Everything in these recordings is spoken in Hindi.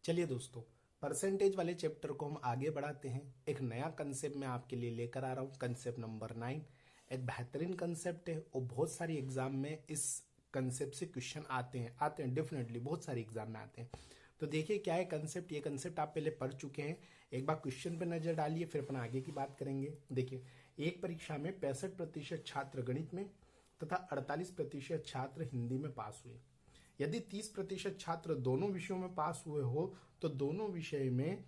चलिए दोस्तों, परसेंटेज वाले चैप्टर को हम आगे बढ़ाते हैं। एक नया कंसेप्ट मैं आपके लिए लेकर आ रहा हूँ, कंसेप्ट नंबर 9। एक बेहतरीन कंसेप्ट है और बहुत सारी एग्जाम में इस कंसेप्ट से क्वेश्चन आते हैं डेफिनेटली बहुत सारे एग्जाम में आते हैं। तो देखिए क्या है कंसेप्ट। ये कंसेप्ट आप पहले पढ़ चुके हैं। एक बार क्वेश्चन पे नजर डालिए, फिर अपन आगे की बात करेंगे। देखिए, एक परीक्षा में 65% छात्र गणित में तथा 48% छात्र हिंदी में पास हुए। यदि 30% छात्र दोनों विषयों में पास हुए हो तो दोनों विषय में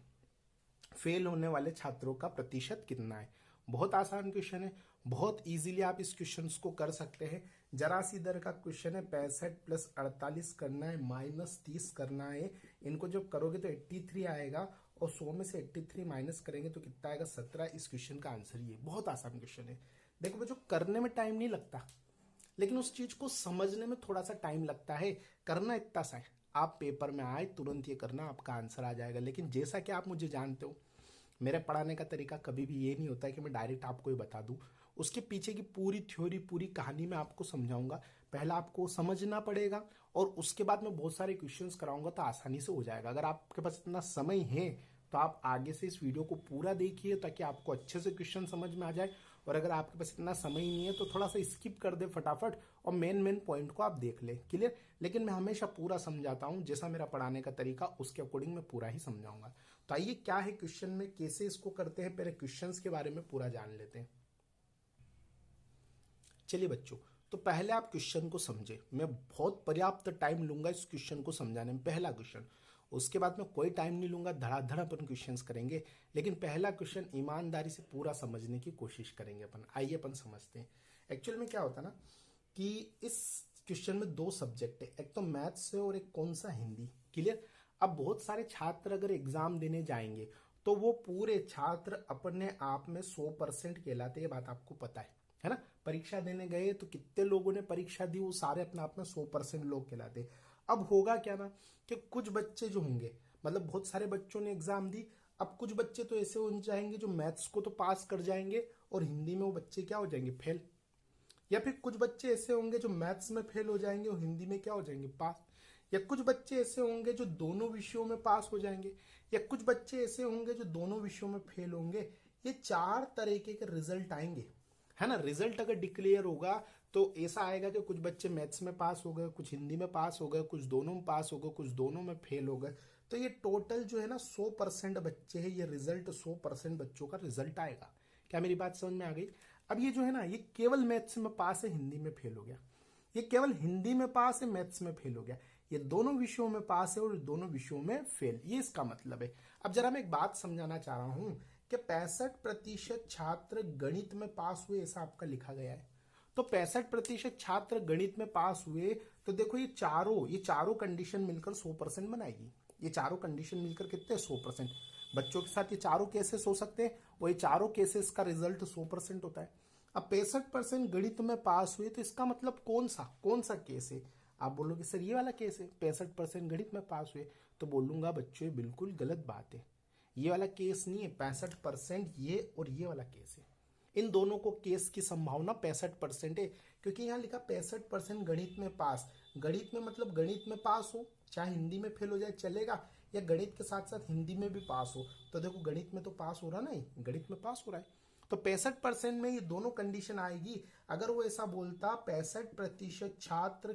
फेल होने वाले छात्रों का प्रतिशत कितना है। बहुत आसान क्वेश्चन है, बहुत इजीली आप इस क्वेश्चन को कर सकते हैं। जरा सी दर का क्वेश्चन है, 65 प्लस 48 करना है माइनस 30 करना है। इनको जब करोगे तो 83 आएगा और 100 में से 83 माइनस करेंगे तो कितना आएगा, 17। इस क्वेश्चन का आंसर ये बहुत आसान क्वेश्चन है। देखो बच्चों, करने में टाइम नहीं लगता, लेकिन उस चीज को समझने में थोड़ा सा टाइम लगता है। करना इतना सा है, आप पेपर में आए तुरंत ये करना, आपका आंसर आ जाएगा। लेकिन जैसा कि आप मुझे जानते हो, मेरे पढ़ाने का तरीका कभी भी ये नहीं होता है कि मैं डायरेक्ट आपको ये बता दूं। उसके पीछे की पूरी थ्योरी, पूरी कहानी मैं आपको समझाऊंगा। पहला आपको समझना पड़ेगा और उसके बाद मैं बहुत सारे क्वेश्चंस कराऊंगा तो आसानी से हो जाएगा। अगर आपके पास इतना समय है तो आप आगे से इस वीडियो को पूरा देखिए ताकि आपको अच्छे से क्वेश्चन समझ में आ जाए। और अगर आपके पास इतना समय ही नहीं है तो थोड़ा सा स्किप कर दे फटाफट और मेन पॉइंट को आप देख ले। क्लियर? लेकिन मैं हमेशा पूरा समझाता हूं, जैसा मेरा पढ़ाने का तरीका उसके अकॉर्डिंग मैं पूरा ही समझाऊंगा। तो आइए क्या है क्वेश्चन में, कैसे इसको करते हैं, पहले क्वेश्चन के बारे में पूरा जान लेते हैं। चलिए बच्चों, तो पहले आप क्वेश्चन को समझे। मैं बहुत पर्याप्त टाइम लूंगा इस क्वेश्चन को समझाने में। पहला क्वेश्चन, उसके बाद में कोई टाइम नहीं लूंगा, धड़ाधड़ अपन क्वेश्चंस करेंगे। लेकिन पहला क्वेश्चन ईमानदारी से पूरा समझने की कोशिश करेंगे अपन। आइए अपन समझते हैं। एक्चुअल में क्या होता है ना कि इस क्वेश्चन में दो सब्जेक्ट है, एक तो मैथ्स है और एक कौन सा, हिंदी। क्लियर? अब बहुत सारे छात्र अगर एग्जाम देने जाएंगे तो वो पूरे छात्र अपने आप में 100% कहलाते, ये बात आपको पता है ना। परीक्षा देने गए तो कितने लोगों ने परीक्षा दी, वो सारे अपने आप में 100% लोग कहलाते। अब होगा क्या ना कि कुछ बच्चे जो होंगे, मतलब बहुत सारे बच्चों ने एग्जाम दी, अब कुछ बच्चे तो ऐसे हो जाएंगे जो मैथ्स को तो पास कर जाएंगे और हिंदी में वो बच्चे क्या हो जाएंगे, फेल। या फिर कुछ बच्चे ऐसे होंगे जो मैथ्स में फेल हो जाएंगे और हिंदी में क्या हो जाएंगे, पास। या कुछ बच्चे ऐसे होंगे जो दोनों विषयों में पास हो जाएंगे, या कुछ बच्चे ऐसे होंगे जो दोनों विषयों में फेल होंगे। ये चार तरीके के रिजल्ट आएंगे, है ना। रिजल्ट अगर डिक्लेयर होगा तो ऐसा आएगा कि कुछ बच्चे मैथ्स में पास हो गए, कुछ हिंदी में पास हो गए, कुछ दोनों में पास हो गए, कुछ दोनों में फेल हो गए। तो ये टोटल जो है ना 100% बच्चे हैं, ये रिजल्ट 100% बच्चों का रिजल्ट आएगा। क्या मेरी बात समझ में आ गई? अब ये जो है ना, ये केवल मैथ्स में पास है, हिंदी में फेल हो गया। ये केवल हिंदी में पास है, मैथ्स में फेल हो गया। ये दोनों विषयों में पास है और दोनों विषयों में फेल, ये इसका मतलब है। अब जरा मैं एक बात समझाना चाह रहा हूं कि 65% छात्र गणित में पास हुए, ऐसा आपका लिखा गया है। तो 65% छात्र गणित में पास हुए, तो देखो ये चारों कंडीशन मिलकर 100% बनाएगी। ये चारों कंडीशन मिलकर कितने, 100%। बच्चों के साथ ये चारों केसेस हो सकते हैं, वो ये चारों केसेस का रिजल्ट 100% होता है। अब 65% गणित में पास हुए तो इसका मतलब कौन सा केस है। आप बोलोगे सर ये वाला केस है, 65% गणित में पास हुए। तो बोलूंगा बच्चों ये बिल्कुल गलत बात है। ये वाला केस नहीं है 65%, ये और ये वाला केस है। इन दोनों को केस की संभावना 65% है, क्योंकि यहां लिखा 65% गणित में पास। गणित में मतलब गणित में पास हो, चाहे हिंदी में फेल हो जाए चलेगा, या गणित के साथ साथ हिंदी में भी पास हो। तो देखो गणित में तो पास हो रहा नहीं, गणित में पास हो रहा है। तो 65% में ये दोनों कंडीशन आएगी। अगर वो ऐसा बोलता 65% छात्र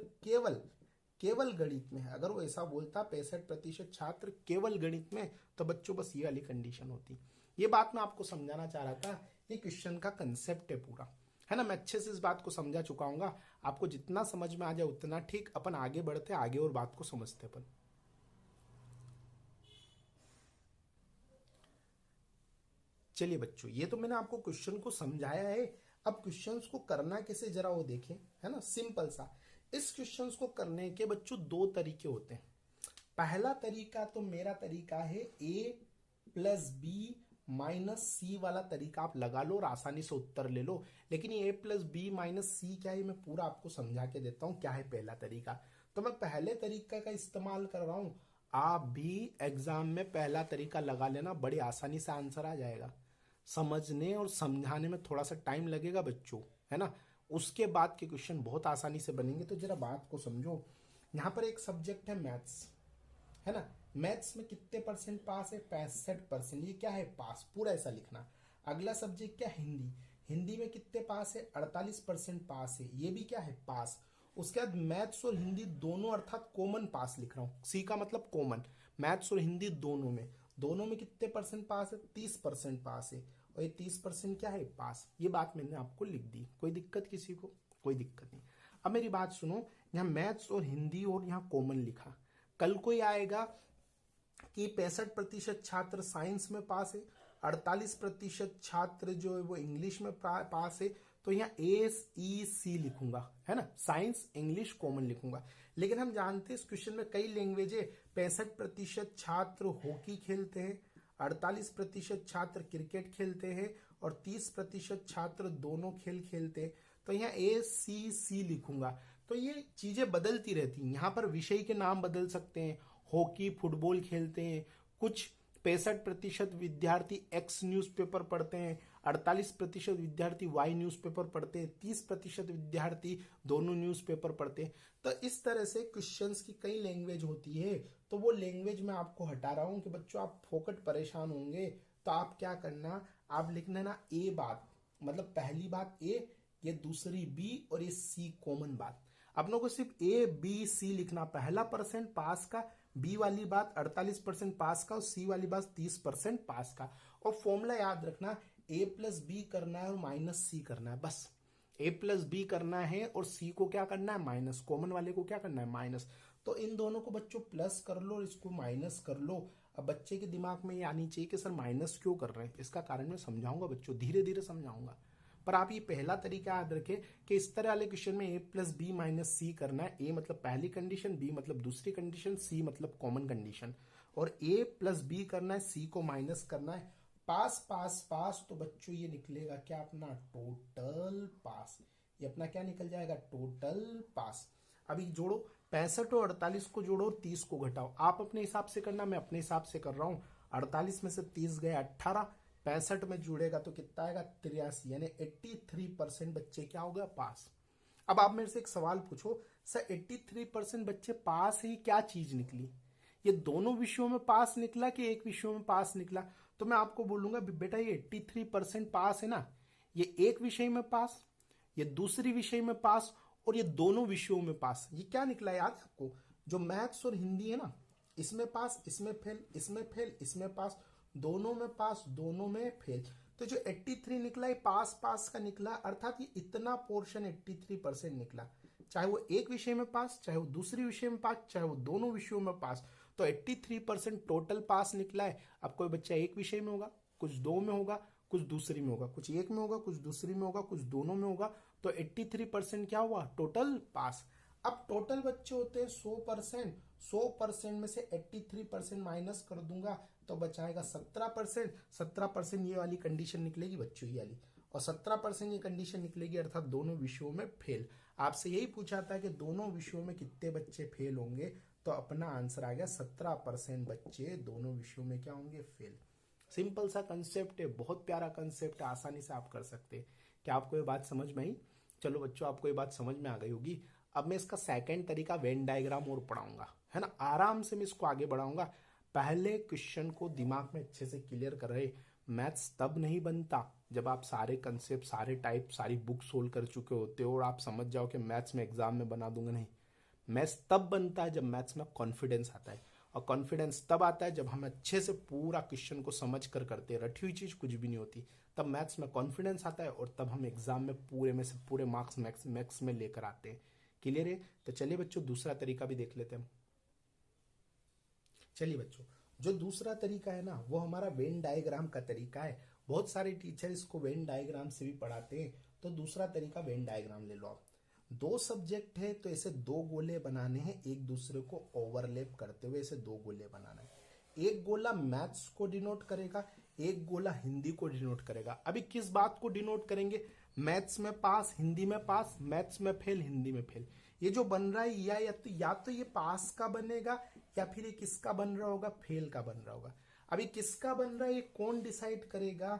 केवल गणित में है, अगर वो ऐसा बोलता 65% छात्र केवल गणित में, तो बच्चों बस ये वाली कंडीशन होती। ये बात मैं आपको समझाना चाह रहा था। ये क्वेश्चन का कंसेप्ट है पूरा, है ना। मैं अच्छे से इस बात को समझा चुका हूँ। आपको जितना समझ में आ जाए उतना ठीक। अपन आगे बढ़ते, आगे और बात को समझते अपन। चलिए बच्चों, ये तो मैंने आपको क्वेश्चन को समझाया है। अब क्वेश्चंस को करना कैसे जरा वो देखें, है ना। सिंपल सा, इस क्वेश्चंस को करने के बच्चों दो तरीके होते हैं। पहला तरीका तो मेरा तरीका है A+B-C वाला तरीका, आप लगा लो और आसानी से उत्तर ले लो। लेकिन ये A+B-C क्या है, मैं पूरा आपको समझा के देता हूं क्या है पहला तरीका। तो मैं पहले तरीका का इस्तेमाल कर रहा हूं। आप भी एग्जाम में पहला तरीका लगा लेना, बड़ी आसानी से आंसर आ जाएगा। समझने और समझाने में थोड़ा सा टाइम लगेगा बच्चों, है ना। उसके बाद के क्वेश्चन बहुत आसानी से बनेंगे। तो जरा बात को समझो। यहां पर एक सब्जेक्ट है मैथ्स, है ना। मैथ्स में कितने परसेंट पास है, 65%। ये क्या है, पास, पूरा ऐसा लिखना। अगला सब्जेक्ट क्या, हिंदी। हिंदी में कितने पास है, 48% पास है, ये भी क्या है, पास। उसके बाद मैथ्स और हिंदी दोनों अर्थात कॉमन पास लिख रहा हूँ, सी का मतलब कॉमन। मैथ्स और हिंदी दोनों में कितने परसेंट पास है, 30% पास है। और ये 30% क्या है, पास। ये बात मैंने आपको लिख दी। कोई दिक्कत किसी को, कोई दिक्कत नहीं। अब मेरी बात सुनो, यहाँ मैथ्स और हिंदी और यहाँ कॉमन लिखा। कल कोई आएगा कि 65% छात्र साइंस में पास है, 48% छात्र जो है वो इंग्लिश में पास है, तो यहाँ SEC लिखूंगा, है ना, साइंस इंग्लिश कॉमन लिखूंगा। लेकिन हम जानते हैं इस क्वेश्चन में कई लैंग्वेज है। 65% छात्र हॉकी खेलते हैं, 48% छात्र क्रिकेट खेलते हैं और 30% छात्र दोनों खेल खेलते हैं, तो यहाँ ACC लिखूंगा। तो ये चीजें बदलती रहती हैं। यहाँ पर विषय के नाम बदल सकते हैं, हॉकी फुटबॉल खेलते हैं, कुछ 65% विद्यार्थी X न्यूज़पेपर पढ़ते हैं, 48% विद्यार्थी Y न्यूज़पेपर पढ़ते हैं, 30% विद्यार्थी दोनों न्यूज़पेपर पढ़ते हैं। तो इस तरह से क्वेश्चंस की कई लैंग्वेज होती है। तो वो लैंग्वेज मैं आपको हटा रहा हूं कि बच्चों आप फोकट परेशान होंगे। तो आप क्या करना, आप लिखना ना A बात, मतलब पहली बात A, ये दूसरी B और ये C कॉमन बात। अपनों को सिर्फ ABC लिखना, पहला परसेंट पास का, बी वाली बात 48% पास का और सी वाली बात 30% पास का। और फॉर्मूला याद रखना, A+B करना है और -C करना है, बस। A+B करना है और C को क्या करना है, माइनस। कॉमन वाले को क्या करना है, माइनस। तो इन दोनों को बच्चों प्लस कर लो और इसको माइनस कर लो। अब बच्चे के दिमाग में ये आनी चाहिए कि सर माइनस क्यों कर रहे हैं, इसका कारण मैं समझाऊंगा बच्चों, धीरे धीरे समझाऊंगा। पर आप ये पहला तरीका याद रखें कि इस तरह वाले क्वेश्चन में A+B - C करना है। A मतलब पहली कंडीशन, B मतलब दूसरी कंडीशन, C मतलब कॉमन कंडीशन। और A+B करना है, C को माइनस करना है। पास पास पास, तो बच्चों ये निकलेगा क्या, अपना टोटल पास। ये अपना क्या निकल जाएगा, टोटल पास। अभी जोड़ो, 65 और 48 को जोड़ो, 30 को घटाओ। आप अपने हिसाब से करना, मैं अपने हिसाब से कर रहा हूँ। 48 में से 30 गए 18, 65 में जुड़ेगा तो कितना आएगा, 83, यानी 83% बच्चे क्या हो गया, पास। अब आप मेरे से एक सवाल पूछो, सर 83% बच्चे पास ही क्या चीज निकली, ये दोनों विषयों में पास निकला कि एक विषय में पास निकला? तो मैं आपको बोलूंगा बेटा ये 83% पास है ना, ये एक विषय में पास, ये दूसरी विषय में पास और ये दोनों विषयों में पास। ये क्या निकला याद है आपको, जो मैथ्स और हिंदी है ना, इसमें पास, इसमें फेल, इसमें फेल, इसमें पास, दोनों में पास, दोनों में फेल। तो जो 83 निकला ये पास पास का निकला, अर्थात ये इतना पोर्शन 83% निकला। चाहे वो एक विषय में पास, चाहे वो दूसरी विषय में पास, चाहे वो दोनों विषयों में पास, तो 83% टोटल पास निकला है। अब कोई बच्चा एक विषय में होगा, कुछ दो में होगा, कुछ दूसरी में होगा, कुछ एक में होगा, कुछ दूसरी में होगा, कुछ दोनों में होगा, तो 83% क्या हुआ, टोटल पास। अब टोटल बच्चे होते हैं 100%, 100% में से 83% माइनस कर दूंगा तो बचाएगा 17%। 17% ये वाली कंडीशन निकलेगी बच्चों, ये वाली, और 17% ये कंडीशन निकलेगी, अर्थात दोनों विषयों में फेल। आपसे यही पूछा था कि दोनों विषयों में कितने बच्चे फेल होंगे, तो अपना आंसर आ गया 17% बच्चे दोनों विषयों में क्या होंगे, फेल। सिंपल सा कंसेप्ट है, बहुत प्यारा कंसेप्ट है, आसानी से आप कर सकते हैं। क्या आपको ये बात समझ में आई? चलो बच्चों, आपको ये बात समझ में आ गई होगी। अब मैं इसका सेकंड तरीका वेन डायग्राम और पढ़ाऊंगा, है ना, आराम से मैं इसको आगे बढ़ाऊंगा। पहले क्वेश्चन को दिमाग में अच्छे से क्लियर कर रहे। मैथ्स तब नहीं बनता जब आप सारे कंसेप्ट, सारे टाइप, सारी बुक सोल्व कर चुके होते हो और आप समझ जाओ कि मैथ्स में एग्जाम में बना दूंगा, नहीं। मैथ्स तब बनता है जब मैथ्स में कॉन्फिडेंस आता है, और कॉन्फिडेंस तब आता है जब हम अच्छे से पूरा क्वेश्चन को समझ कर करते हैं। रटी हुई चीज कुछ भी नहीं होती, तब मैथ्स में कॉन्फिडेंस आता है और तब हम एग्जाम में पूरे में से पूरे मार्क्स मैक्स में लेकर आते हैं। क्लियर है? तो चलिए बच्चों, दूसरा तरीका भी देख लेते हैं हम। चलिए बच्चों, जो दूसरा तरीका है ना, वो हमारा वेन डायग्राम का तरीका है। बहुत सारे टीचर इसको वेन डायग्राम से भी पढ़ाते हैं, तो दूसरा तरीका वेन डायग्राम ले लो आप। दो सब्जेक्ट है तो ऐसे दो गोले बनाने हैं, एक दूसरे को ओवरलैप करते हुए ऐसे दो गोले बनाना है। एक गोला मैथ्स को डिनोट करेगा, एक गोला हिंदी को डिनोट करेगा। अभी किस बात को डिनोट करेंगे, मैथ्स में पास, हिंदी में पास, मैथ्स में फेल, हिंदी में फेल। ये जो बन रहा है या तो ये पास का बनेगा या फिर ये किसका बन रहा होगा, फेल का बन रहा होगा। अभी किसका बन रहा है ये कौन डिसाइड करेगा,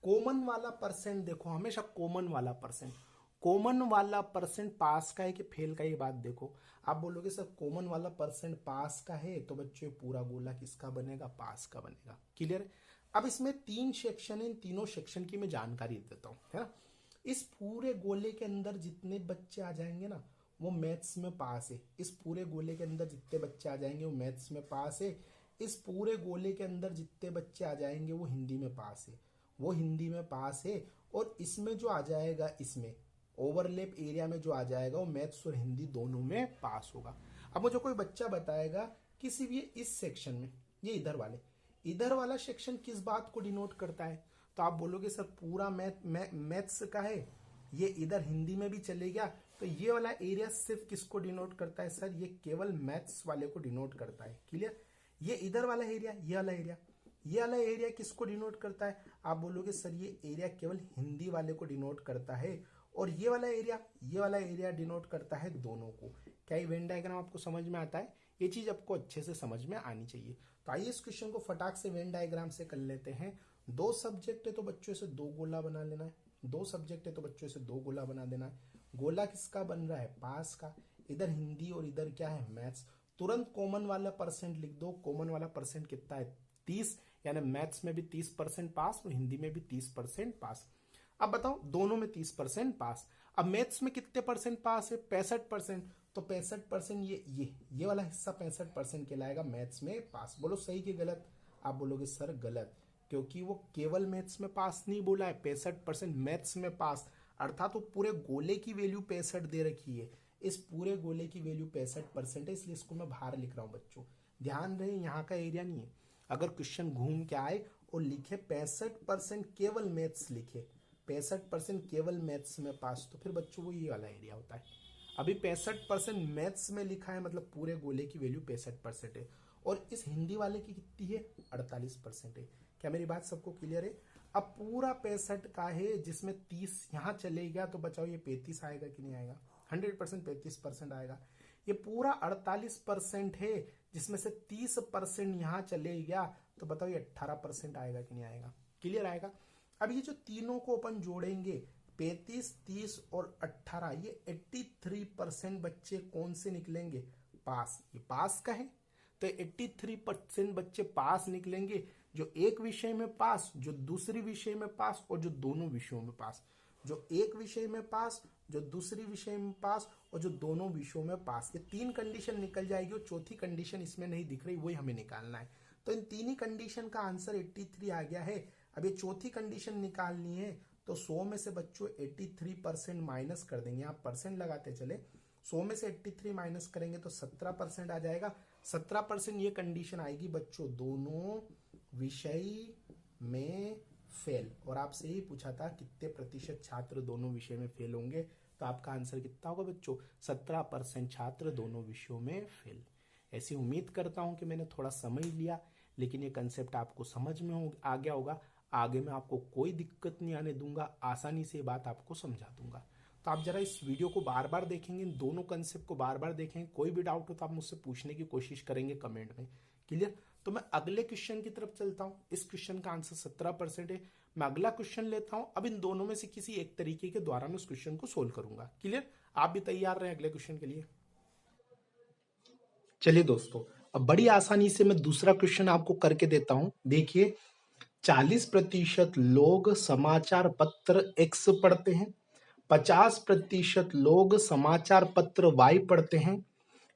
कॉमन वाला परसेंट। देखो हमेशा कॉमन वाला परसेंट, कॉमन वाला परसेंट पास का है कि फेल का, ये बात देखो। आप बोलोगे सर कॉमन वाला परसेंट पास का है, तो बच्चों पूरा गोला किसका बनेगा, पास का बनेगा। क्लियर है। अब इसमें 3 सेक्शन है, इन तीनों सेक्शन की मैं जानकारी देता हूँ, है ना। इस पूरे गोले के अंदर जितने बच्चे आ जाएंगे ना, वो मैथ्स में पास है। इस पूरे गोले के अंदर जितने बच्चे आ जाएंगे वो मैथ्स में पास है। इस पूरे गोले के अंदर जितने बच्चे आ जाएंगे वो हिंदी में पास है, वो हिंदी में पास है। और इसमें जो आ जाएगा, इसमें ओवरलैप एरिया में जो आ जाएगा वो मैथ्स और हिंदी दोनों में पास होगा। अब मुझे कोई बच्चा बताएगा कि सिर्फ ये इस सेक्शन में, ये इधर वाला सेक्शन किस बात को डिनोट करता है, तो आप बोलोगे सर पूरा मैथ्स का है, ये इधर हिंदी में भी चलेगा, तो ये वाला एरिया सिर्फ किसको डिनोट करता है सर, ये केवल मैथ्स वाले को डिनोट करता है। क्लियर। ये इधर वाला एरिया, ये वाला एरिया किसको डिनोट करता है, आप बोलोगे सर ये एरिया केवल हिंदी वाले को डिनोट करता है। और ये वाला एरिया डिनोट करता है दोनों को। क्या ये वेन डायग्राम आपको समझ में आता है, ये चीज आपको अच्छे से समझ में आनी चाहिए। तो आइए इस क्वेश्चन को फटाक से वेन डायग्राम से कर लेते हैं। 2 सब्जेक्ट है तो बच्चों से 2 गोला बना लेना है, 2 सब्जेक्ट है तो बच्चों से 2 गोला बना देना है। गोला किसका बन रहा है, पास का। इधर हिंदी और इधर क्या है, मैथ्स। तुरंत कॉमन वाला परसेंट लिख दो। कॉमन वाला परसेंट कितना है, 30, यानी मैथ्स में भी 30% पास और हिंदी में भी 30% पास। अब बताओ दोनों में 30% पास। अब मैथ्स में कितने परसेंट पास है, 65%। तो 65% ये वाला हिस्सा 65% कहलाएगा मैथ्स में पास। बोलो सही कि गलत, आप बोलोगे सर गलत, क्योंकि वो केवल मैथ्स में पास नहीं बोला है, 65% मैथ्स में पास, अर्थात वो पूरे गोले की वैल्यू 65 दे रखी है। इस पूरे गोले की वैल्यू 65% है, इसलिए इसको मैं बाहर लिख रहा हूं बच्चों। ध्यान रहे यहाँ का एरिया नहीं है। अगर क्वेश्चन घूम के आए और लिखे 65% केवल मैथ्स लिखे, 65% केवल मैथ्स में पास, तो फिर बच्चों वो ये वाला एरिया होता है। अभी 65% मैथ्स में लिखा है, मतलब पूरे गोले की वैल्यू 65% है। और इस हिंदी वाले की कितनी है, 48% है। क्या मेरी बात सबको क्लियर है। अब पूरा 65 का है, जिसमें 30 यहाँ चलेगा, तो बचाओ ये 35 आएगा कि नहीं आएगा, 100% 35% आएगा। ये पूरा 48% है, जिसमें से 30% यहाँ चलेगा, तो बताओ ये 18% आएगा कि नहीं आएगा। क्लियर आएगा। अब ये जो तीनों को अपन जोड़ेंगे, 35, 30 और 18, ये 83% बच्चे कौन से निकलेंगे, पास। ये पास का है, तो 83% बच्चे पास निकलेंगे, जो एक विषय में पास, जो दूसरी विषय में पास और जो दोनों विषयों में पास। जो एक विषय में पास, जो दूसरी विषय में पास और जो दोनों विषयों में पास। ये 3 कंडीशन निकल जाएगी और चौथी कंडीशन इसमें नहीं दिख रही, वही हमें निकालना है। तो इन 3 ही कंडीशन का आंसर 83 आ गया है। अब ये चौथी कंडीशन निकालनी है, तो 100 में से बच्चों 83% माइनस कर देंगे, आप परसेंट लगाते चले। 100 में से 83 माइनस करेंगे तो 17% आ जाएगा। 17% ये कंडीशन आएगी बच्चों, दोनों विषय में फेल। और आपसे ही पूछा था कितने प्रतिशत छात्र दोनों विषय में फेल होंगे, तो आपका आंसर कितना होगा बच्चों, 17% छात्र दोनों विषयों में फेल। ऐसी उम्मीद करता हूं कि मैंने थोड़ा समझ लिया, लेकिन ये कंसेप्ट आपको समझ में आ गया होगा। आगे मैं आपको कोई दिक्कत नहीं आने दूंगा, आसानी से ये बात आपको समझा दूंगा। तो आप जरा इस वीडियो को बार बार देखेंगे, इन दोनों कंसेप्ट को बार बार देखेंगे। कोई भी डाउट हो तो आप मुझसे पूछने की कोशिश करेंगे कमेंट में। क्लियर। तो मैं अगले क्वेश्चन की तरफ चलता हूं। इस क्वेश्चन का आंसर 17% है। मैं अगला क्वेश्चन लेता हूं। अब इन दोनों में से किसी एक तरीके के द्वारा मैं उस क्वेश्चन को सोल्व करूंगा। क्लियर। आप भी तैयार रहे अगले क्वेश्चन के लिए। चलिए दोस्तों, अब बड़ी आसानी से मैं दूसरा क्वेश्चन आपको करके देता हूं। देखिए, 40% लोग समाचार पत्र X पढ़ते हैं, 50% लोग समाचार पत्र Y पढ़ते हैं।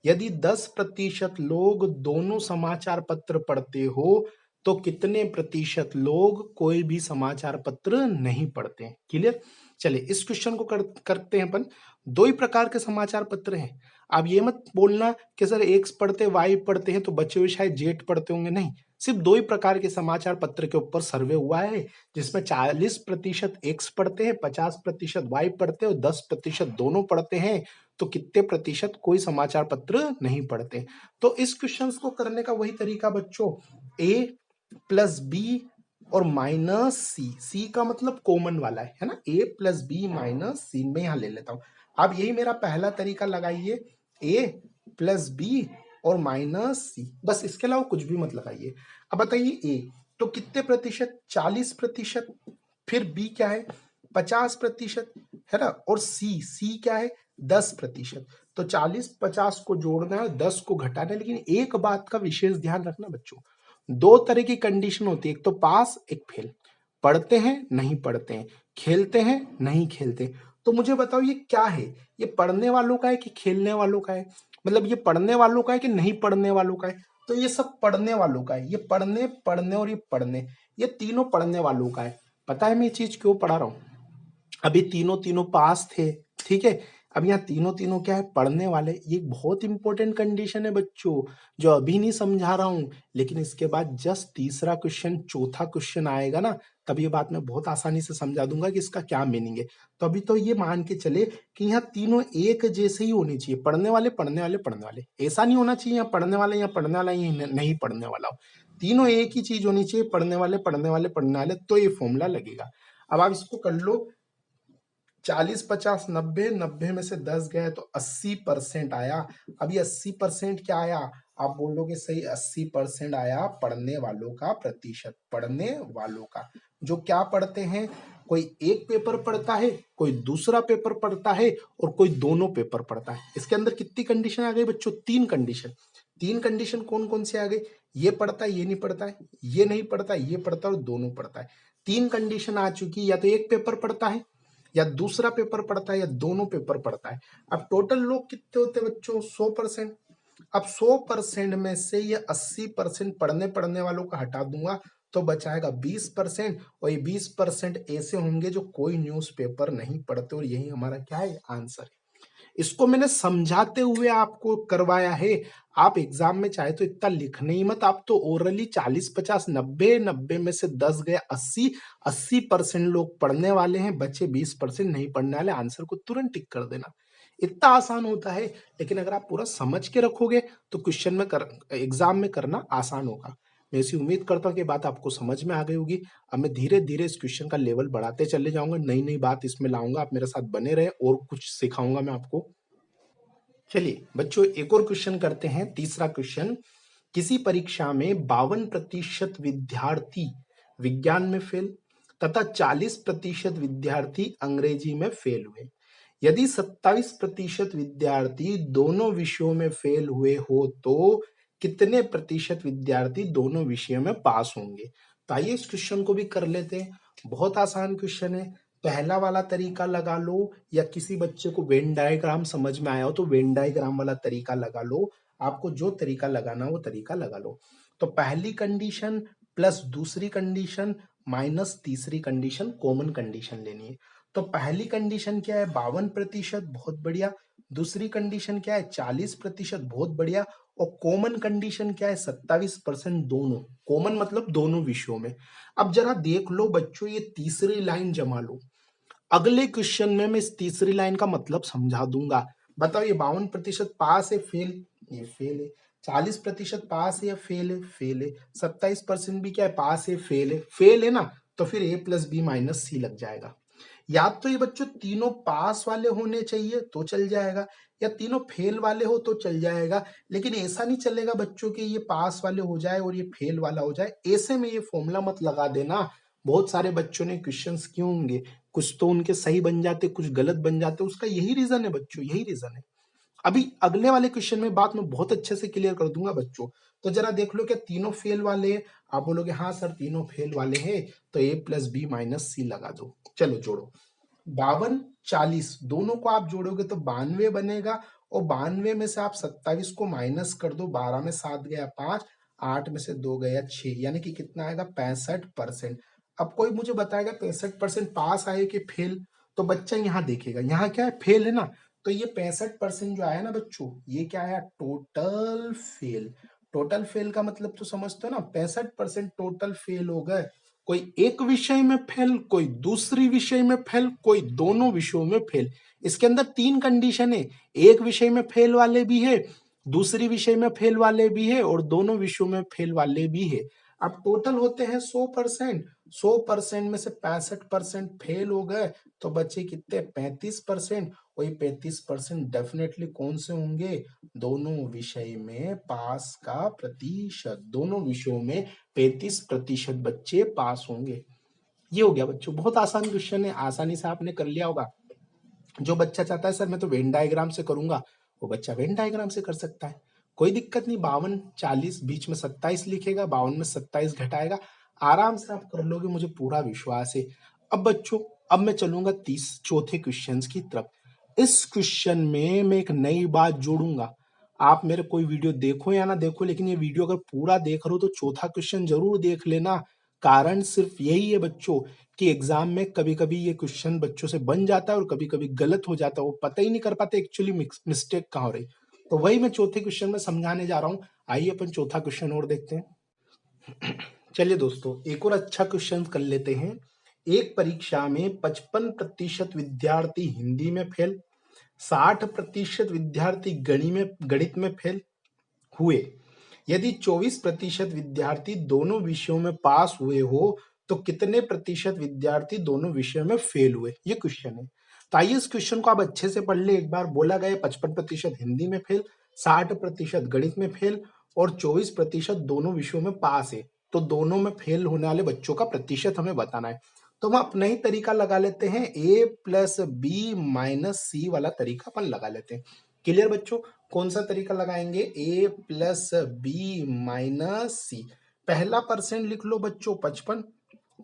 यदि 10% लोग दोनों समाचार पत्र पढ़ते हो, तो कितने प्रतिशत लोग कोई भी समाचार पत्र नहीं पढ़ते हैं। क्लियर। चलिए इस क्वेश्चन को करते हैं अपन। 2 ही प्रकार के समाचार पत्र हैं। आप ये मत बोलना कि सर X पढ़ते Y पढ़ते हैं तो बच्चे हुए शायद Z पढ़ते होंगे, नहीं। सिर्फ 2 ही प्रकार के समाचार पत्र के ऊपर सर्वे हुआ है, जिसमें 40% X पढ़ते हैं, 50% Y पढ़ते हैं और 10% दोनों पढ़ते हैं। तो कितने प्रतिशत कोई समाचार पत्र नहीं पढ़ते। तो इस क्वेश्चन को करने का वही तरीका बच्चों, A प्लस बी और माइनस सी। सी का मतलब कॉमन वाला है ना, A प्लस बी माइनस सी। मैं यहां ले लेता हूं। अब यही मेरा पहला तरीका लगाइए, A प्लस बी और माइनस सी, बस इसके अलावा कुछ भी मत लगाइए। अब बताइए A तो कितने प्रतिशत, 40%। फिर B क्या है, 50%, है ना। और सी, सी क्या है, 10%। तो 40-50 को जोड़ना है, 10 को घटाना है। लेकिन एक बात का विशेष ध्यान रखना बच्चों, दो तरह की कंडीशन होती है, एक तो पास, एक फेल। पढ़ते हैं, नहीं पढ़ते हैं, खेलते हैं, नहीं खेलते। तो मुझे बताओ ये क्या है, ये पढ़ने वालों का है कि खेलने वालों का है? मतलब ये पढ़ने वालों का है कि नहीं पढ़ने वालों का है? तो ये सब पढ़ने वालों का है। ये पढ़ने, पढ़ने और ये पढ़ने, ये तीनों पढ़ने वालों का है। पता है मैं ये चीज क्यों पढ़ा रहा हूं? अभी तीनों तीनों पास थे, ठीक है। अब यहाँ तीनों तीनों क्या है, पढ़ने वाले। ये एक बहुत इंपॉर्टेंट कंडीशन है बच्चों, जो अभी नहीं समझा रहा हूं, लेकिन इसके बाद जस्ट तीसरा क्वेश्चन, चौथा क्वेश्चन आएगा ना, तब ये बात मैं बहुत आसानी से समझा दूंगा कि इसका क्या मीनिंग है। तो अभी तो ये मान के चले कि यहाँ तीनों एक जैसे ही होने चाहिए, पढ़ने वाले, पढ़ने वाले, पढ़ने वाले। ऐसा नहीं होना चाहिए यहाँ पढ़ने वाले, यहाँ पढ़ने वाला, ये नहीं पढ़ने वाला हो। तीनों एक ही चीज होनी चाहिए, पढ़ने वाले, पढ़ने वाले, पढ़ने वाले, तो ये फॉर्मूला लगेगा। अब आप इसको कर लो, 40, 50, 90, 90 में से 10 गए तो 80% आया। अभी 80% क्या आया, आप बोलोगे सही, 80% आया पढ़ने वालों का प्रतिशत, पढ़ने वालों का। जो क्या पढ़ते हैं, कोई एक पेपर पढ़ता है, कोई दूसरा पेपर पढ़ता है, और कोई दोनों पेपर पढ़ता है। इसके अंदर कितनी कंडीशन आ गई बच्चों, तीन कंडीशन। तीन कंडीशन कौन कौन से आ गई, ये पढ़ता है, ये नहीं पढ़ता है, ये नहीं पढ़ता है, ये पढ़ता है, और दोनों पढ़ता है। तीन कंडीशन आ चुकी, या तो एक पेपर पढ़ता है, या दूसरा पेपर पढ़ता है, या दोनों पेपर पढ़ता है। अब टोटल लोग कितने होते हैं बच्चों, 100%। अब 100% में से ये 80% पढ़ने पढ़ने वालों का हटा दूंगा, तो बचाएगा 20%। और ये 20% ऐसे होंगे जो कोई न्यूज़पेपर नहीं पढ़ते, और यही हमारा क्या है, आंसर है। इसको मैंने समझाते हुए आपको करवाया है। आप एग्जाम में चाहे तो इतना लिखने ही मत, आप तो ओरली 40, 50, 90, 90 में से 10 गए 80, 80% लोग पढ़ने वाले हैं, बचे 20% नहीं पढ़ने वाले। आंसर को तुरंत टिक कर देना, इतना आसान होता है। लेकिन अगर आप पूरा समझ के रखोगे तो क्वेश्चन में एग्जाम में करना आसान होगा। मैं ऐसी उम्मीद करता हूँ कि बात आपको समझ में आ गई होगी। अब मैं धीरे धीरे इस क्वेश्चन का लेवल बढ़ाते चले जाऊंगा, नई नई बात इसमें लाऊंगा, आप मेरे साथ बने रहे, और कुछ सिखाऊंगा मैं आपको। चलिए बच्चों, एक और क्वेश्चन करते हैं, तीसरा क्वेश्चन। किसी परीक्षा में 52% विद्यार्थी विज्ञान में फेल तथा 40% विद्यार्थी अंग्रेजी में फेल हुए। यदि 27% विद्यार्थी दोनों विषयों में फेल हुए हो तो कितने प्रतिशत विद्यार्थी दोनों विषयों में पास होंगे? तो आइए इस क्वेश्चन को भी कर लेते हैं। बहुत आसान क्वेश्चन है। पहला वाला तरीका लगा लो, या किसी बच्चे को वेन डायग्राम समझ में आया हो तो वेन डायग्राम वाला तरीका लगा लो। आपको जो तरीका लगाना वो तरीका लगा लो। तो पहली कंडीशन प्लस दूसरी कंडीशन माइनस तीसरी कंडीशन, कॉमन कंडीशन लेनी है। तो पहली कंडीशन क्या है, 52%, बहुत बढ़िया। दूसरी कंडीशन क्या है, 40%, बहुत बढ़िया। और कॉमन कंडीशन क्या है, 27%, दोनों। कॉमन मतलब दोनों विषयों में। अब जरा देख लो बच्चों, ये तीसरी लाइन जमा लो। अगले क्वेश्चन में मैं इस तीसरी लाइन का मतलब समझा दूंगा। बताओ, ये 52% पास है, फेल? ये फेल है। 40% पास है या फेल है? फेल है। 27% भी क्या है, पास है, फेल है? फेल है ना। तो फिर ए प्लस बी माइनस सी लग जाएगा। या तो ये बच्चों तीनों पास वाले होने चाहिए तो चल जाएगा, या तीनों फेल वाले हो तो चल जाएगा। लेकिन ऐसा नहीं चलेगा बच्चों कि ये पास वाले हो जाए और ये फेल वाला हो जाए। ऐसे में ये फॉर्मूला मत लगा देना। बहुत सारे बच्चों ने क्वेश्चंस क्यों होंगे, कुछ तो उनके सही बन जाते, कुछ गलत बन जाते, उसका यही रीजन है बच्चों, यही रीजन है। अभी अगले वाले क्वेश्चन में बात मैं बहुत अच्छे से क्लियर कर दूंगा बच्चों। तो जरा देख लो, क्या तीनों फेल वाले हैं? आप बोलोगे हाँ सर तीनों फेल वाले हैं, तो ए प्लस बी माइनस सी लगा दो। चलो जोड़ो, 52, 40 दोनों को आप जोड़ोगे तो 92 बनेगा। और 92 में से आप 27 को माइनस कर दो, 12 में 7 गया 5, 8 में से 2 गया 6, यानी कि कितना आएगा, 65%। अब कोई मुझे बताएगा 65% पास आए कि फेल? तो बच्चा यहाँ देखेगा, यहाँ क्या है, फेल है ना। तो ये 65% जो आया ना बच्चों, ये क्या आया, टोटल फेल। टोटल फेल का मतलब तो समझते हो ना, 65% टोटल फेल हो गए। कोई एक विषय में फेल, कोई दूसरी विषय में फेल, कोई दोनों विषयों में फेल। इसके अंदर तीन कंडीशन है, एक विषय में फेल वाले भी है, दूसरी विषय में फेल वाले भी है, और दोनों विषयों में फेल वाले भी है। अब टोटल होते हैं 100%। 100% में से 65% फेल हो गए, तो बचे कितने, 35%। वही 35% डेफिनेटली कौन से होंगे, दोनों विषय में पास का प्रतिशत। दोनों विषयों में 35% बच्चे पास होंगे। ये हो गया बच्चों, बहुत आसान क्वेश्चन है, आसानी से आपने कर लिया होगा। जो बच्चा चाहता है सर मैं तो वेन डायग्राम से करूंगा, वो बच्चा वेन डायग्राम से कर सकता है, कोई दिक्कत नहीं। 52 40 बीच में 27 लिखेगा, 52 में 27 घटाएगा, आराम से आप कर लोगे, मुझे पूरा विश्वास है। अब बच्चों, अब मैं चलूंगा चौथे क्वेश्चन की तरफ। इस क्वेश्चन में मैं एक नई बात जोड़ूंगा। आप मेरे कोई वीडियो देखो या ना देखो, लेकिन ये वीडियो अगर पूरा देख रहे हो तो चौथा क्वेश्चन जरूर देख लेना। कारण सिर्फ यही है बच्चों कि एग्जाम में कभी कभी ये क्वेश्चन बच्चों से बन जाता है और कभी कभी गलत हो जाता है, वो पता ही नहीं कर पाते एक्चुअली मिस्टेक कहाँ हो रही। तो वही मैं चौथे क्वेश्चन में समझाने जा रहा हूँ। आइए अपन चौथा क्वेश्चन और देखते हैं। चलिए दोस्तों, एक और अच्छा क्वेश्चन कर लेते हैं। एक परीक्षा में 55% विद्यार्थी हिंदी में फेल, 60% विद्यार्थी गणित में फेल हुए। यदि 24% विद्यार्थी दोनों विषयों में पास हुए हो तो कितने प्रतिशत विद्यार्थी दोनों विषयों में फेल हुए, ये क्वेश्चन है। तो आइए इस क्वेश्चन को आप अच्छे से पढ़ ले। एक बार बोला गया 55% हिंदी में फेल, 60% गणित में फेल और 24% दोनों विषयों में पास है। तो दोनों में फेल होने वाले बच्चों का प्रतिशत हमें बताना है। तो हम अपना ही तरीका लगा लेते हैं, a प्लस बी माइनस सी वाला तरीका अपन लगा लेते हैं। क्लियर बच्चों? कौन सा तरीका लगाएंगे? a प्लस बी माइनस सी। पहला परसेंट लिख लो बच्चों 55,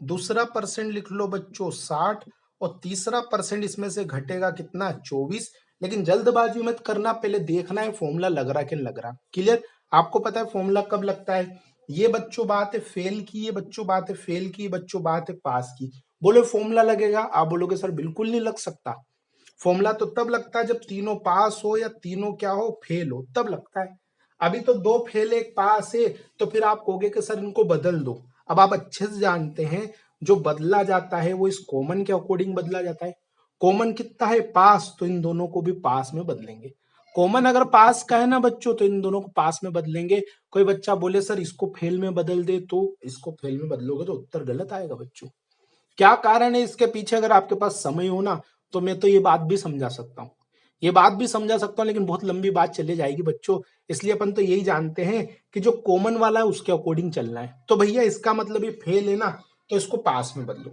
दूसरा परसेंट लिख लो बच्चों 60 और तीसरा परसेंट इसमें से घटेगा कितना? 24। लेकिन जल्दबाजी मत करना, पहले देखना है फॉर्मूला लग रहा कि नहीं लग रहा। क्लियर? आपको पता है फॉर्मूला कब लगता है? ये बच्चों बात है फेल की, ये बच्चों बात है फेल की, बच्चों बात है पास की। बोलो फॉर्मूला लगेगा, आप बोलोगे सर बिल्कुल नहीं लग सकता। फॉर्मूला तो तब लगता है जब तीनों पास हो या तीनों क्या हो? फेल हो, तब लगता है। अभी तो दो फेल एक पास है, तो फिर आप कहोगे कि सर इनको बदल दो। अब आप अच्छे से जानते हैं जो बदला जाता है वो इस कॉमन के अकॉर्डिंग बदला जाता है। कॉमन कितना है? पास, तो इन दोनों को भी पास में बदलेंगे। कॉमन अगर पास का है ना बच्चों तो इन दोनों को पास में बदलेंगे। कोई बच्चा बोले सर इसको फेल में बदल दे, तो इसको फेल में बदलोगे तो उत्तर गलत आएगा बच्चों। क्या कारण है इसके पीछे? अगर आपके पास समय हो ना तो मैं तो ये बात भी समझा सकता हूँ, ये बात भी समझा सकता हूँ, लेकिन बहुत लंबी बात चले जाएगी बच्चों। इसलिए अपन तो यही जानते हैं कि जो कॉमन वाला है उसके अकॉर्डिंग चलना है। तो भैया इसका मतलब ये फेल है ना, तो इसको पास में बदलो।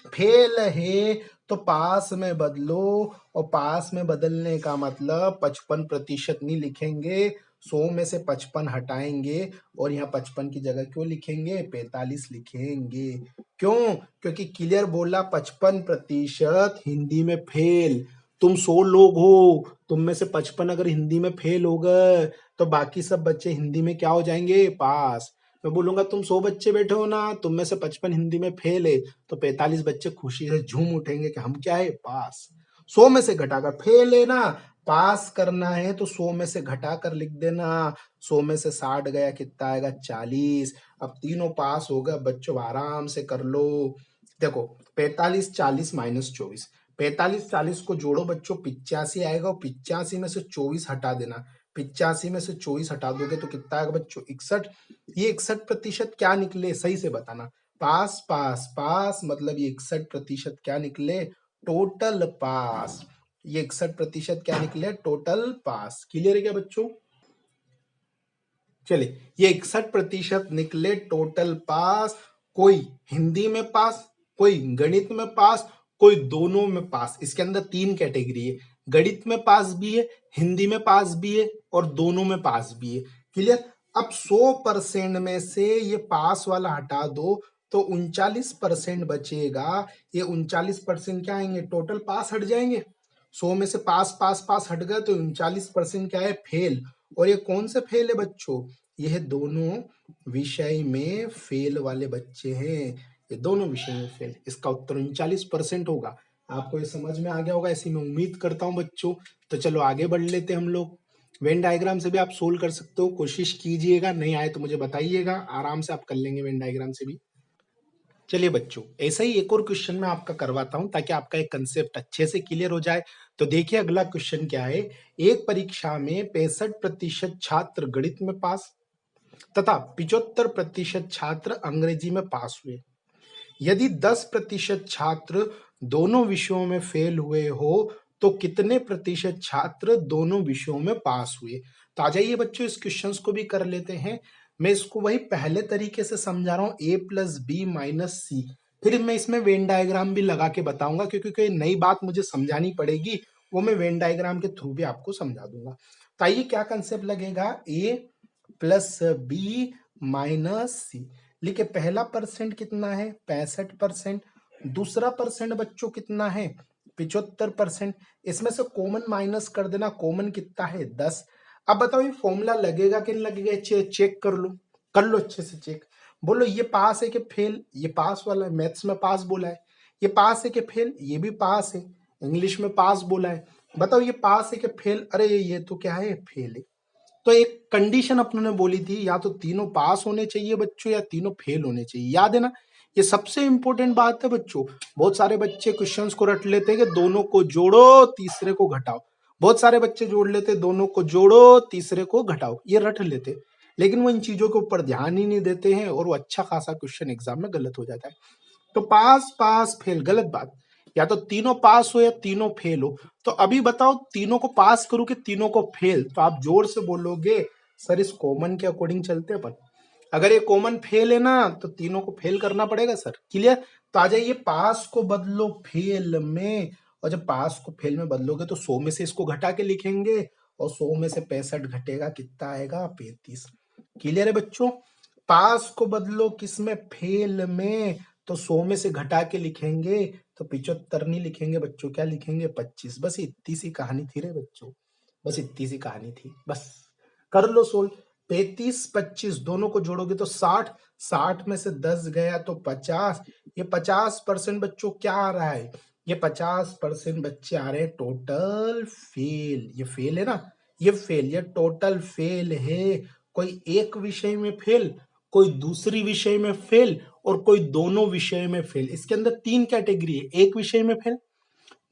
फेल है तो पास में बदलो, और पास में बदलने का मतलब 55% नहीं लिखेंगे, 100 में से 55 हटाएंगे और यहाँ 55 की जगह क्यों लिखेंगे? 45 लिखेंगे। क्यों? क्योंकि क्लियर बोला 55% हिंदी में फेल। तुम 100 लोग हो, तुम में से 55 अगर हिंदी में फेल हो गए तो बाकी सब बच्चे हिंदी में क्या हो जाएंगे? पास। मैं बोलूंगा तुम 100 बच्चे बैठे हो ना, तुम में से 55 हिंदी में फेल है, तो 45 बच्चे खुशी से झूम उठेंगे कि हम क्या है? पास। 100 में से घटाकर फेल है ना, पास करना है तो 100 में से घटाकर लिख देना। 100 में से 60 गया, कितना आएगा? 40। अब तीनों पास हो गए बच्चों, आराम से कर लो। देखो 45 40 माइनस 24, 45 40 को जोड़ो बच्चों 85 आएगा, और 85 में से 24 हटा देना। 85 में से 24 हटा दोगे तो कितना आएगा बच्चों? 61। ये 61% क्या निकले? सही से बताना। पास पास पास, मतलब ये 61% क्या निकले? टोटल पास। ये 61% क्या निकले? टोटल पास। क्लियर है क्या बच्चों? चलिए, ये 61% निकले टोटल पास। कोई हिंदी में पास, कोई गणित में पास, कोई दोनों में पास। इसके अंदर 3 कैटेगरी है, गणित में पास भी है, हिंदी में पास भी है और दोनों में पास भी है। क्लियर? अब 100% में से ये पास वाला हटा दो तो 39% बचेगा। ये 39% क्या आएंगे? टोटल पास हट जाएंगे। 100 में से पास पास पास हट गए तो 39% क्या है? फेल। और ये कौन से फेल है बच्चों? यह दोनों विषय में फेल वाले बच्चे हैं, ये दोनों विषय में फेल। इसका उत्तर 39% होगा। आपको ये समझ में आ गया होगा, ऐसी मैं उम्मीद करता हूं बच्चों। तो चलो आगे बढ़ लेते हम लोग। वेन डायग्राम से भी आप सोल्व कर सकते हो, कोशिश कीजिएगा, नहीं आए तो मुझे बताइएगा, आराम से आप कर लेंगे वेन डायग्राम से भी। चलिए बच्चों, ऐसा ही एक और क्वेश्चन मैं आपका करवाता हूं ताकि आपका एक कंसेप्ट अच्छे से क्लियर हो जाए। तो देखिए अगला क्वेश्चन क्या है। एक परीक्षा में 65% छात्र गणित में पास तथा 75% छात्र अंग्रेजी में पास हुए। यदि 10% छात्र दोनों विषयों में फेल हुए हो तो कितने प्रतिशत छात्र दोनों विषयों में पास हुए? तो आ जाइए बच्चों, इस क्वेश्चन को भी कर लेते हैं। मैं इसको वही पहले तरीके से समझा रहा हूं, a प्लस बी माइनस सी। फिर मैं इसमें वेन डायग्राम भी लगा के बताऊंगा, क्योंकि कोई नई बात मुझे समझानी पड़ेगी, वो मैं वेन डायग्राम के थ्रू भी आपको समझा दूंगा। तो आइए क्या कंसेप्ट लगेगा, ए प्लस बी माइनस सी। लिखे पहला परसेंट कितना है 65%, दूसरा परसेंट बच्चों कितना है 75%। इसमें से कॉमन माइनस कर देना, कॉमन कितना है 10। अब बताओ ये फॉर्मूला लगेगा कि नहीं लगेगा, चेक कर लो अच्छे से चेक। बोलो ये पास है कि फेल, ये पास वाला है, मैथ्स में पास बोला है। ये पास है कि फेल, ये भी पास है, इंग्लिश में पास बोला है। बताओ ये पास है कि फेल, अरे ये तो क्या है फेल है। तो एक कंडीशन अपनों ने बोली थी, या तो तीनों पास होने चाहिए बच्चों या तीनों फेल होने चाहिए, याद है ना। ये सबसे इंपॉर्टेंट बात है बच्चों। बहुत सारे बच्चे क्वेश्चंस को रट लेते हैं कि दोनों को जोड़ो तीसरे को घटाओ। बहुत सारे बच्चे जोड़ लेते दोनों को जोड़ो तीसरे को घटाओ, ये रट लेते, लेकिन वो इन चीजों के ऊपर ध्यान ही नहीं देते हैं और वो अच्छा खासा क्वेश्चन एग्जाम में गलत हो जाता है। तो पास पास फेल गलत बात, या तो तीनों पास हो या तीनों फेल हो। तो अभी बताओ तीनों को पास करूं कि तीनों को फेल, तो आप जोर से बोलोगे सर इस कॉमन के अकॉर्डिंग चलते अपन। अगर ये कॉमन फेल है ना तो तीनों को फेल करना पड़ेगा सर, क्लियर। तो आ जाइए पास को बदलो फेल में, और जब पास को फेल में बदलोगे तो 100 में से इसको घटा के लिखेंगे, और 100 में से 65 घटेगा कितना आएगा 35। क्लियर है बच्चों। पास को बदलो किसमें फेल में, तो 100 में से घटा के लिखेंगे, तो 75 नहीं लिखेंगे बच्चों, क्या लिखेंगे 25। बस इतनी सी कहानी थी रे बच्चों, बस इतनी सी कहानी थी, बस कर लो सोल्व। 35 25 दोनों को जोड़ोगे तो 60, 60 में से 10 गया तो 50। ये 50% बच्चों क्या आ रहा है, ये 50% बच्चे आ रहे हैं टोटल फेल। ये फेल है ना, ये फेल, ये टोटल फेल है। कोई एक विषय में फेल, कोई दूसरी विषय में फेल, और कोई दोनों विषय में फेल। इसके अंदर 3 कैटेगरी है, एक विषय में फेल,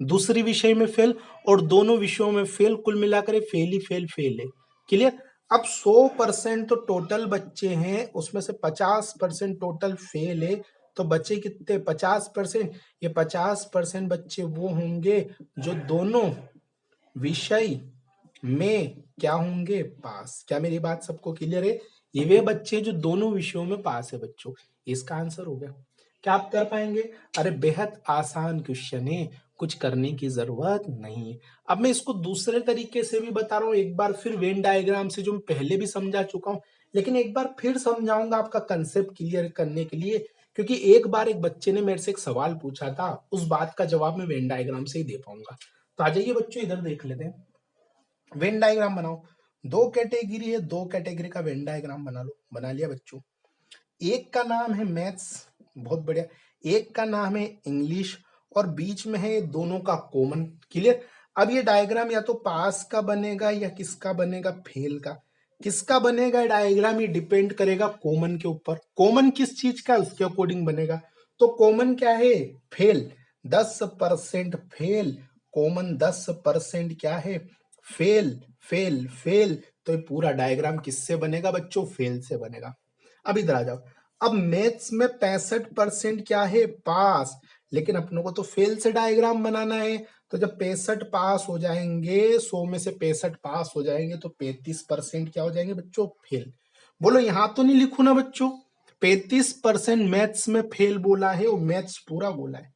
दूसरी विषय में फेल, और दोनों विषयों में फेल। कुल मिलाकर फेल ही फेल फेल है, क्लियर। अब 100% तो टोटल बच्चे हैं, उसमें से 50% टोटल फेल है, तो बच्चे कितने 50%। ये 50% बच्चे वो होंगे जो दोनों विषय में क्या होंगे पास। क्या मेरी बात सबको क्लियर है। ये वे बच्चे जो दोनों विषयों में पास है बच्चों, इसका आंसर हो गया। क्या आप कर पाएंगे, अरे बेहद आसान क्वेश्चन है, कुछ करने की जरूरत नहीं है। अब मैं इसको दूसरे तरीके से भी बता रहा हूँ, एक बार फिर वेन डायग्राम से, जो मैं पहले भी समझा चुका हूँ, लेकिन एक बार फिर समझाऊंगा आपका कंसेप्ट क्लियर करने के लिए। क्योंकि एक बार एक बच्चे ने मेरे से एक सवाल पूछा था, उस बात का जवाब मैं वेन डायग्राम से ही दे पाऊंगा। तो आ जाइए बच्चों इधर देख लेते हैं, वेन डायग्राम बनाओ। दो कैटेगरी है, दो कैटेगरी का वेन डायग्राम बना लो। बना लिया बच्चों। एक का नाम है मैथ्स, बहुत बढ़िया। एक का नाम है इंग्लिश, और बीच में है ये दोनों का कॉमन, क्लियर। अब ये डायग्राम या तो पास का बनेगा या किसका बनेगा फेल का। किसका बनेगा डायग्राम, ये डिपेंड करेगा कॉमन के ऊपर। कॉमन किस चीज का, उसके अकॉर्डिंग बनेगा। तो कॉमन क्या है फेल, 10% फेल। कॉमन 10% क्या है फेल फेल फेल। तो ये पूरा डायग्राम किससे बनेगा बच्चों, फेल से बनेगा। अब इधर आ जाओ। अब मैथ्स में 65% क्या है पास, लेकिन अपनों को तो फेल से डायग्राम बनाना है। तो जब 65 पास हो जाएंगे, 100 में से 65 पास हो जाएंगे, तो 35% क्या हो जाएंगे बच्चों फेल। बोलो यहां तो नहीं लिखू ना बच्चों, 35% मैथ्स में फेल बोला है, वो मैथ्स पूरा बोला है।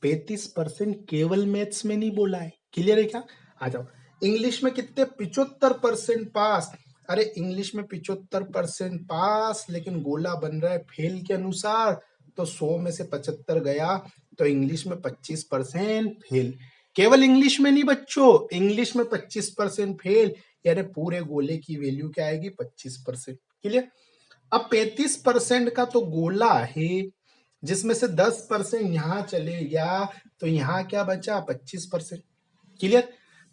35% केवल मैथ्स में नहीं बोला है, क्लियर है क्या। आ जाओ। इंग्लिश में कितने 75% पास, अरे इंग्लिश में 75% पास, लेकिन गोला बन रहा है फेल के अनुसार। तो 100 में से 75 गया, तो इंग्लिश में 25% फेल। केवल इंग्लिश में नहीं बच्चों, इंग्लिश में 25% फेल, यानी पूरे गोले की वैल्यू क्या आएगी 25%, क्लियर। अब 35% का तो गोला है, जिसमें से 10% यहां चले गया, तो यहां क्या बचा 25%, क्लियर।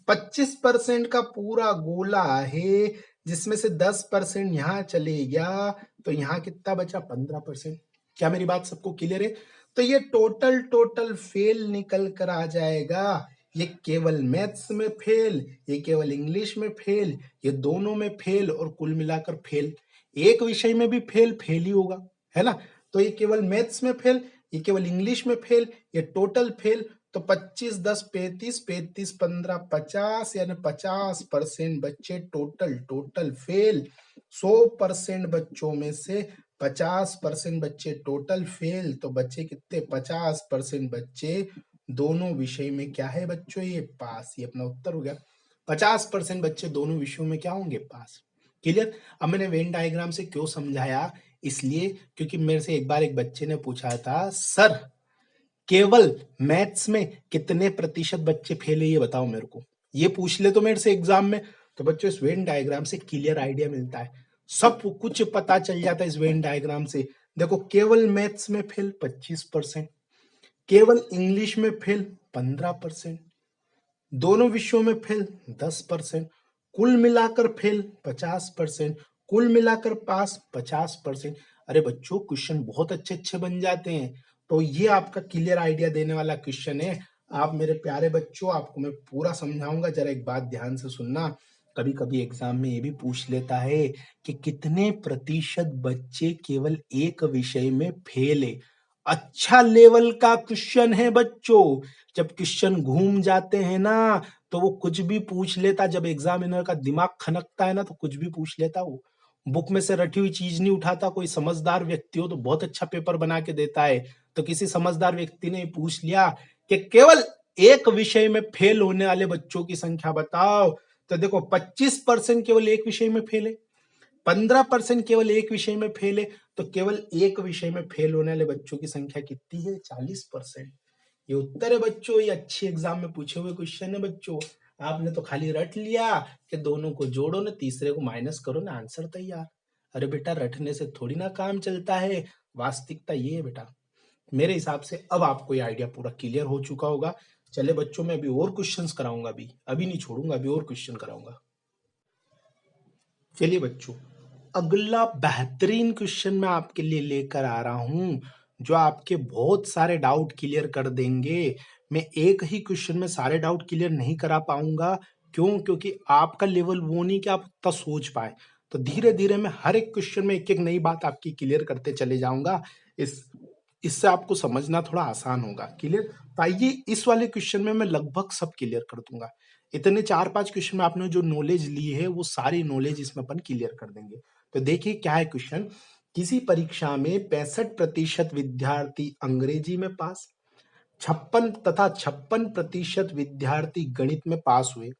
25% का पूरा गोला है, जिसमें से 10% यहां चले गया, तो यहां कितना बचा 15%। क्या मेरी बात सबको क्लियर है। तो ये टोटल टोटल फेल निकल कर आ जाएगा। ये केवल मैथ्स में फेल, ये केवल इंग्लिश में फेल, ये दोनों में फेल, और कुल मिलाकर फेल। एक विषय में भी फेल फेल ही होगा, है ना। तो ये केवल मैथ्स में फेल, ये केवल इंग्लिश में फेल, ये टोटल फेल। तो 25 10 35, 35 15 50, यानी 50% बच्चे टोटल टोटल फेल। 100% बच्चों में से 50% बच्चे टोटल फेल, तो बच्चे कितने? 50% बच्चे दोनों विषय में क्या है बच्चों? ये पास। ये अपना उत्तर हो गया। 50% बच्चे दोनों विषयों में क्या होंगे? पास। क्लियर? अब मैंने वेन डायग्राम से क्यों समझाया? इसलिए क्योंकि मेरे से एक बार एक बच्चे ने पूछा था, सर केवल मैथ्स में कितने प्रतिशत बच्चे फेल है ये बताओ मेरे को। ये पूछ ले तो मेरे से एग्जाम में, तो बच्चों इस वेन डायग्राम से क्लियर आइडिया मिलता है, सब कुछ पता चल जाता है इस वेन डायग्राम से। देखो, केवल मैथ्स में फेल 25%, केवल इंग्लिश में फेल 15%, दोनों विषयों में फेल 10%, कुल मिलाकर फेल 50%, कुल मिलाकर पास 50%। अरे बच्चों, क्वेश्चन बहुत अच्छे अच्छे बन जाते हैं। तो ये आपका क्लियर आइडिया देने वाला क्वेश्चन है। आप मेरे प्यारे बच्चों, आपको मैं पूरा समझाऊंगा, जरा एक बात ध्यान से सुनना। कभी कभी एग्जाम में ये भी पूछ लेता है कि कितने प्रतिशत बच्चे केवल एक विषय में फेल है। अच्छा लेवल का क्वेश्चन है बच्चों। जब क्वेश्चन घूम जाते हैं ना, तो वो कुछ भी पूछ लेता। जब एग्जामिनर का दिमाग खनकता है ना, तो कुछ भी पूछ लेता। वो बुक में से रटी हुई चीज नहीं उठाता। कोई समझदार व्यक्ति हो तो बहुत अच्छा पेपर बना के देता है। तो किसी समझदार व्यक्ति ने पूछ लिया कि केवल एक विषय में फेल होने वाले बच्चों की संख्या बताओ, तो देखो 25% केवल एक विषय में फेल है, 15% केवल एक विषय में फेल है, तो केवल एक विषय में फेल होने वाले बच्चों की संख्या कितनी है? 40%। ये उत्तर है बच्चों। ये अच्छे एग्जाम में पूछे हुए क्वेश्चन है बच्चों। आपने तो खाली रट लिया कि दोनों को जोड़ो ना, तीसरे को माइनस करो ना, आंसर तैयार। अरे बेटा, रटने से थोड़ी ना काम चलता है। वास्तविकता ये है बेटा। मेरे हिसाब से अब आपको ये आइडिया पूरा क्लियर हो चुका होगा। चले बच्चों, मैं अभी और क्वेश्चंस कराऊंगा। अभी नहीं छोड़ूंगा, अभी और क्वेश्चन कराऊंगा। चलिए बच्चों, अगला बेहतरीन क्वेश्चन मैं आपके लिए लेकर आ रहा हूं, जो आपके बहुत सारे डाउट क्लियर कर देंगे। मैं एक ही क्वेश्चन में सारे डाउट क्लियर नहीं करा पाऊंगा। क्यों? क्योंकि आपका लेवल वो नहीं कि आप उतना सोच पाए। तो धीरे धीरे मैं हर एक क्वेश्चन में एक एक नई बात आपकी क्लियर करते चले जाऊंगा। इस इससे आपको समझना थोड़ा आसान होगा। क्लियर? तो आइए, इस वाले क्वेश्चन में मैं लगभग सब क्लियर कर दूंगा। इतने 4-5 क्वेश्चन में आपने जो नॉलेज ली है, वो सारी नॉलेज इसमें अपन क्लियर कर देंगे। तो देखिए क्या है क्वेश्चन। किसी परीक्षा में 65% विद्यार्थी अंग्रेजी में पास, 56% विद्यार्थी गणित में पास हुए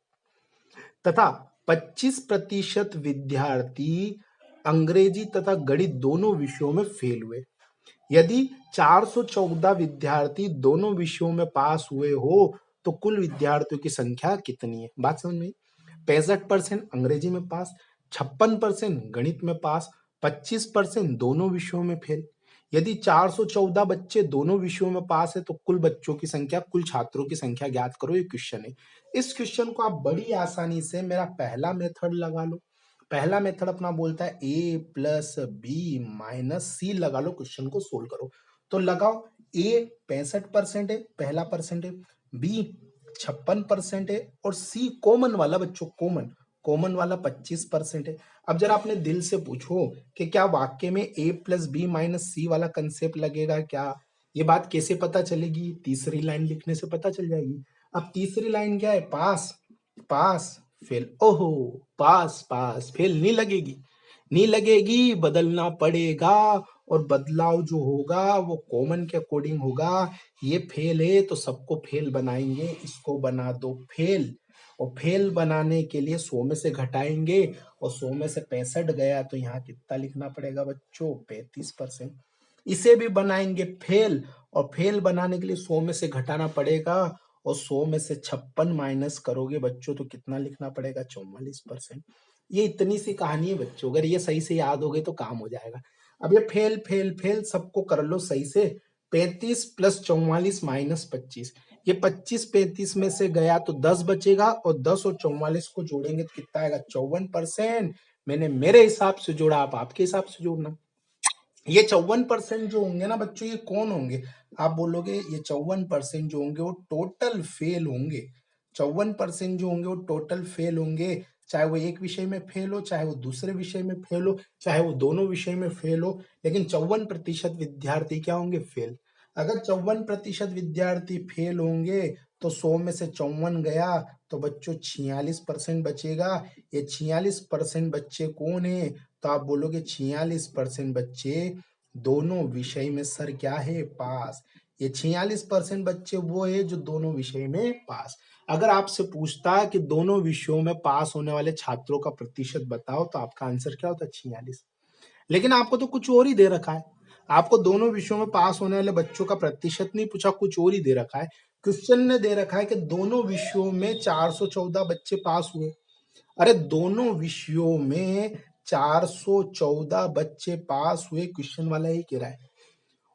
तथा 25% विद्यार्थी अंग्रेजी तथा गणित दोनों विषयों में फेल हुए। यदि 414 विद्यार्थी दोनों विषयों में पास हुए हो, तो कुल विद्यार्थियों की संख्या कितनी है? बात समझ में? 65% अंग्रेजी में पास, 56% गणित में पास, 25% दोनों विषयों में फेल। यदि 414 बच्चे दोनों विषयों में पास है, तो कुल बच्चों की संख्या, कुल छात्रों की संख्या ज्ञात करो। ये क्वेश्चन है। इस क्वेश्चन को आप बड़ी आसानी से मेरा पहला मेथड लगा लो। पहला मेथड अपना बोलता है ए प्लस बी माइनस सी। लगा लो, क्वेश्चन को सोल्व करो। तो लगाओ, ए 65% है, पहला परसेंट है, बी 56% है, और सी कॉमन वाला बच्चों, कॉमन वाला 25% है। अब जरा अपने दिल से पूछो कि क्या वाक्य में ए प्लस बी माइनस सी वाला कंसेप्ट लगेगा क्या? ये बात कैसे पता चलेगी? तीसरी लाइन लिखने से पता चल जाएगी। अब तीसरी लाइन क्या है? पास, पास, फेल। ओहो, पास पास फेल नहीं लगेगी, नहीं लगेगी, बदलना पड़ेगा। और बदलाव जो होगा वो कॉमन के अकॉर्डिंग होगा। ये फेल है तो सबको फेल बनाएंगे, इसको बना दो फेल। और फेल बनाने के लिए 100 में से घटाएंगे, और 100 में से 65 गया, तो यहाँ कितना लिखना पड़ेगा बच्चों? 35%। इसे भी बनाएंगे फेल, और फेल बनाने के लिए 100 में से घटाना पड़ेगा, और 100 में से 56 माइनस करोगे बच्चों, तो कितना लिखना पड़ेगा? 44%। ये इतनी सी कहानी है बच्चों, अगर ये सही से याद हो गई तो काम हो जाएगा। अब ये फेल फेल फेल सबको कर लो सही से। 35 प्लस 44 माइनस 25, ये 25 35 में से गया तो 10 बचेगा, और 10 और 44 को जोड़ेंगे तो कितना आएगा? 54%। मैंने मेरे हिसाब से जोड़ा, आप आपके हिसाब से जोड़ना। ये 54% जो होंगे ना बच्चों, ये कौन होंगे? आप बोलोगे ये 54% जो होंगे वो टोटल फेल होंगे। 54% जो होंगे वो टोटल फेल होंगे, चाहे वो एक विषय में फेल हो, चाहे वो दूसरे विषय में फेल हो, चाहे वो दोनों विषय में फेल हो, लेकिन 54% विद्यार्थी क्या होंगे? फेल। अगर 54% विद्यार्थी फेल होंगे, तो 100 में से 54 गया, तो बच्चों 46% बचेगा। ये 46% बच्चे कौन है? तो आप बोलोगे 46% बच्चे दोनों विषय में सर क्या है, पास। ये 46% बच्चे वो है जो दोनों विषय में पास। अगर आपसे पूछता है कि दोनों विषयों में पास होने वाले छात्रों का प्रतिशत बताओ, तो आपका आंसर क्या होता है, 46। लेकिन आपको तो कुछ और ही दे रखा है। आपको दोनों विषयों में पास होने वाले बच्चों का प्रतिशत नहीं पूछा, कुछ और ही दे रखा है। क्वेश्चन ने दे रखा है कि दोनों विषयों में 414 बच्चे पास हुए। अरे दोनों विषयों में 414 बच्चे पास हुए, क्वेश्चन वाला ही कह रहा है।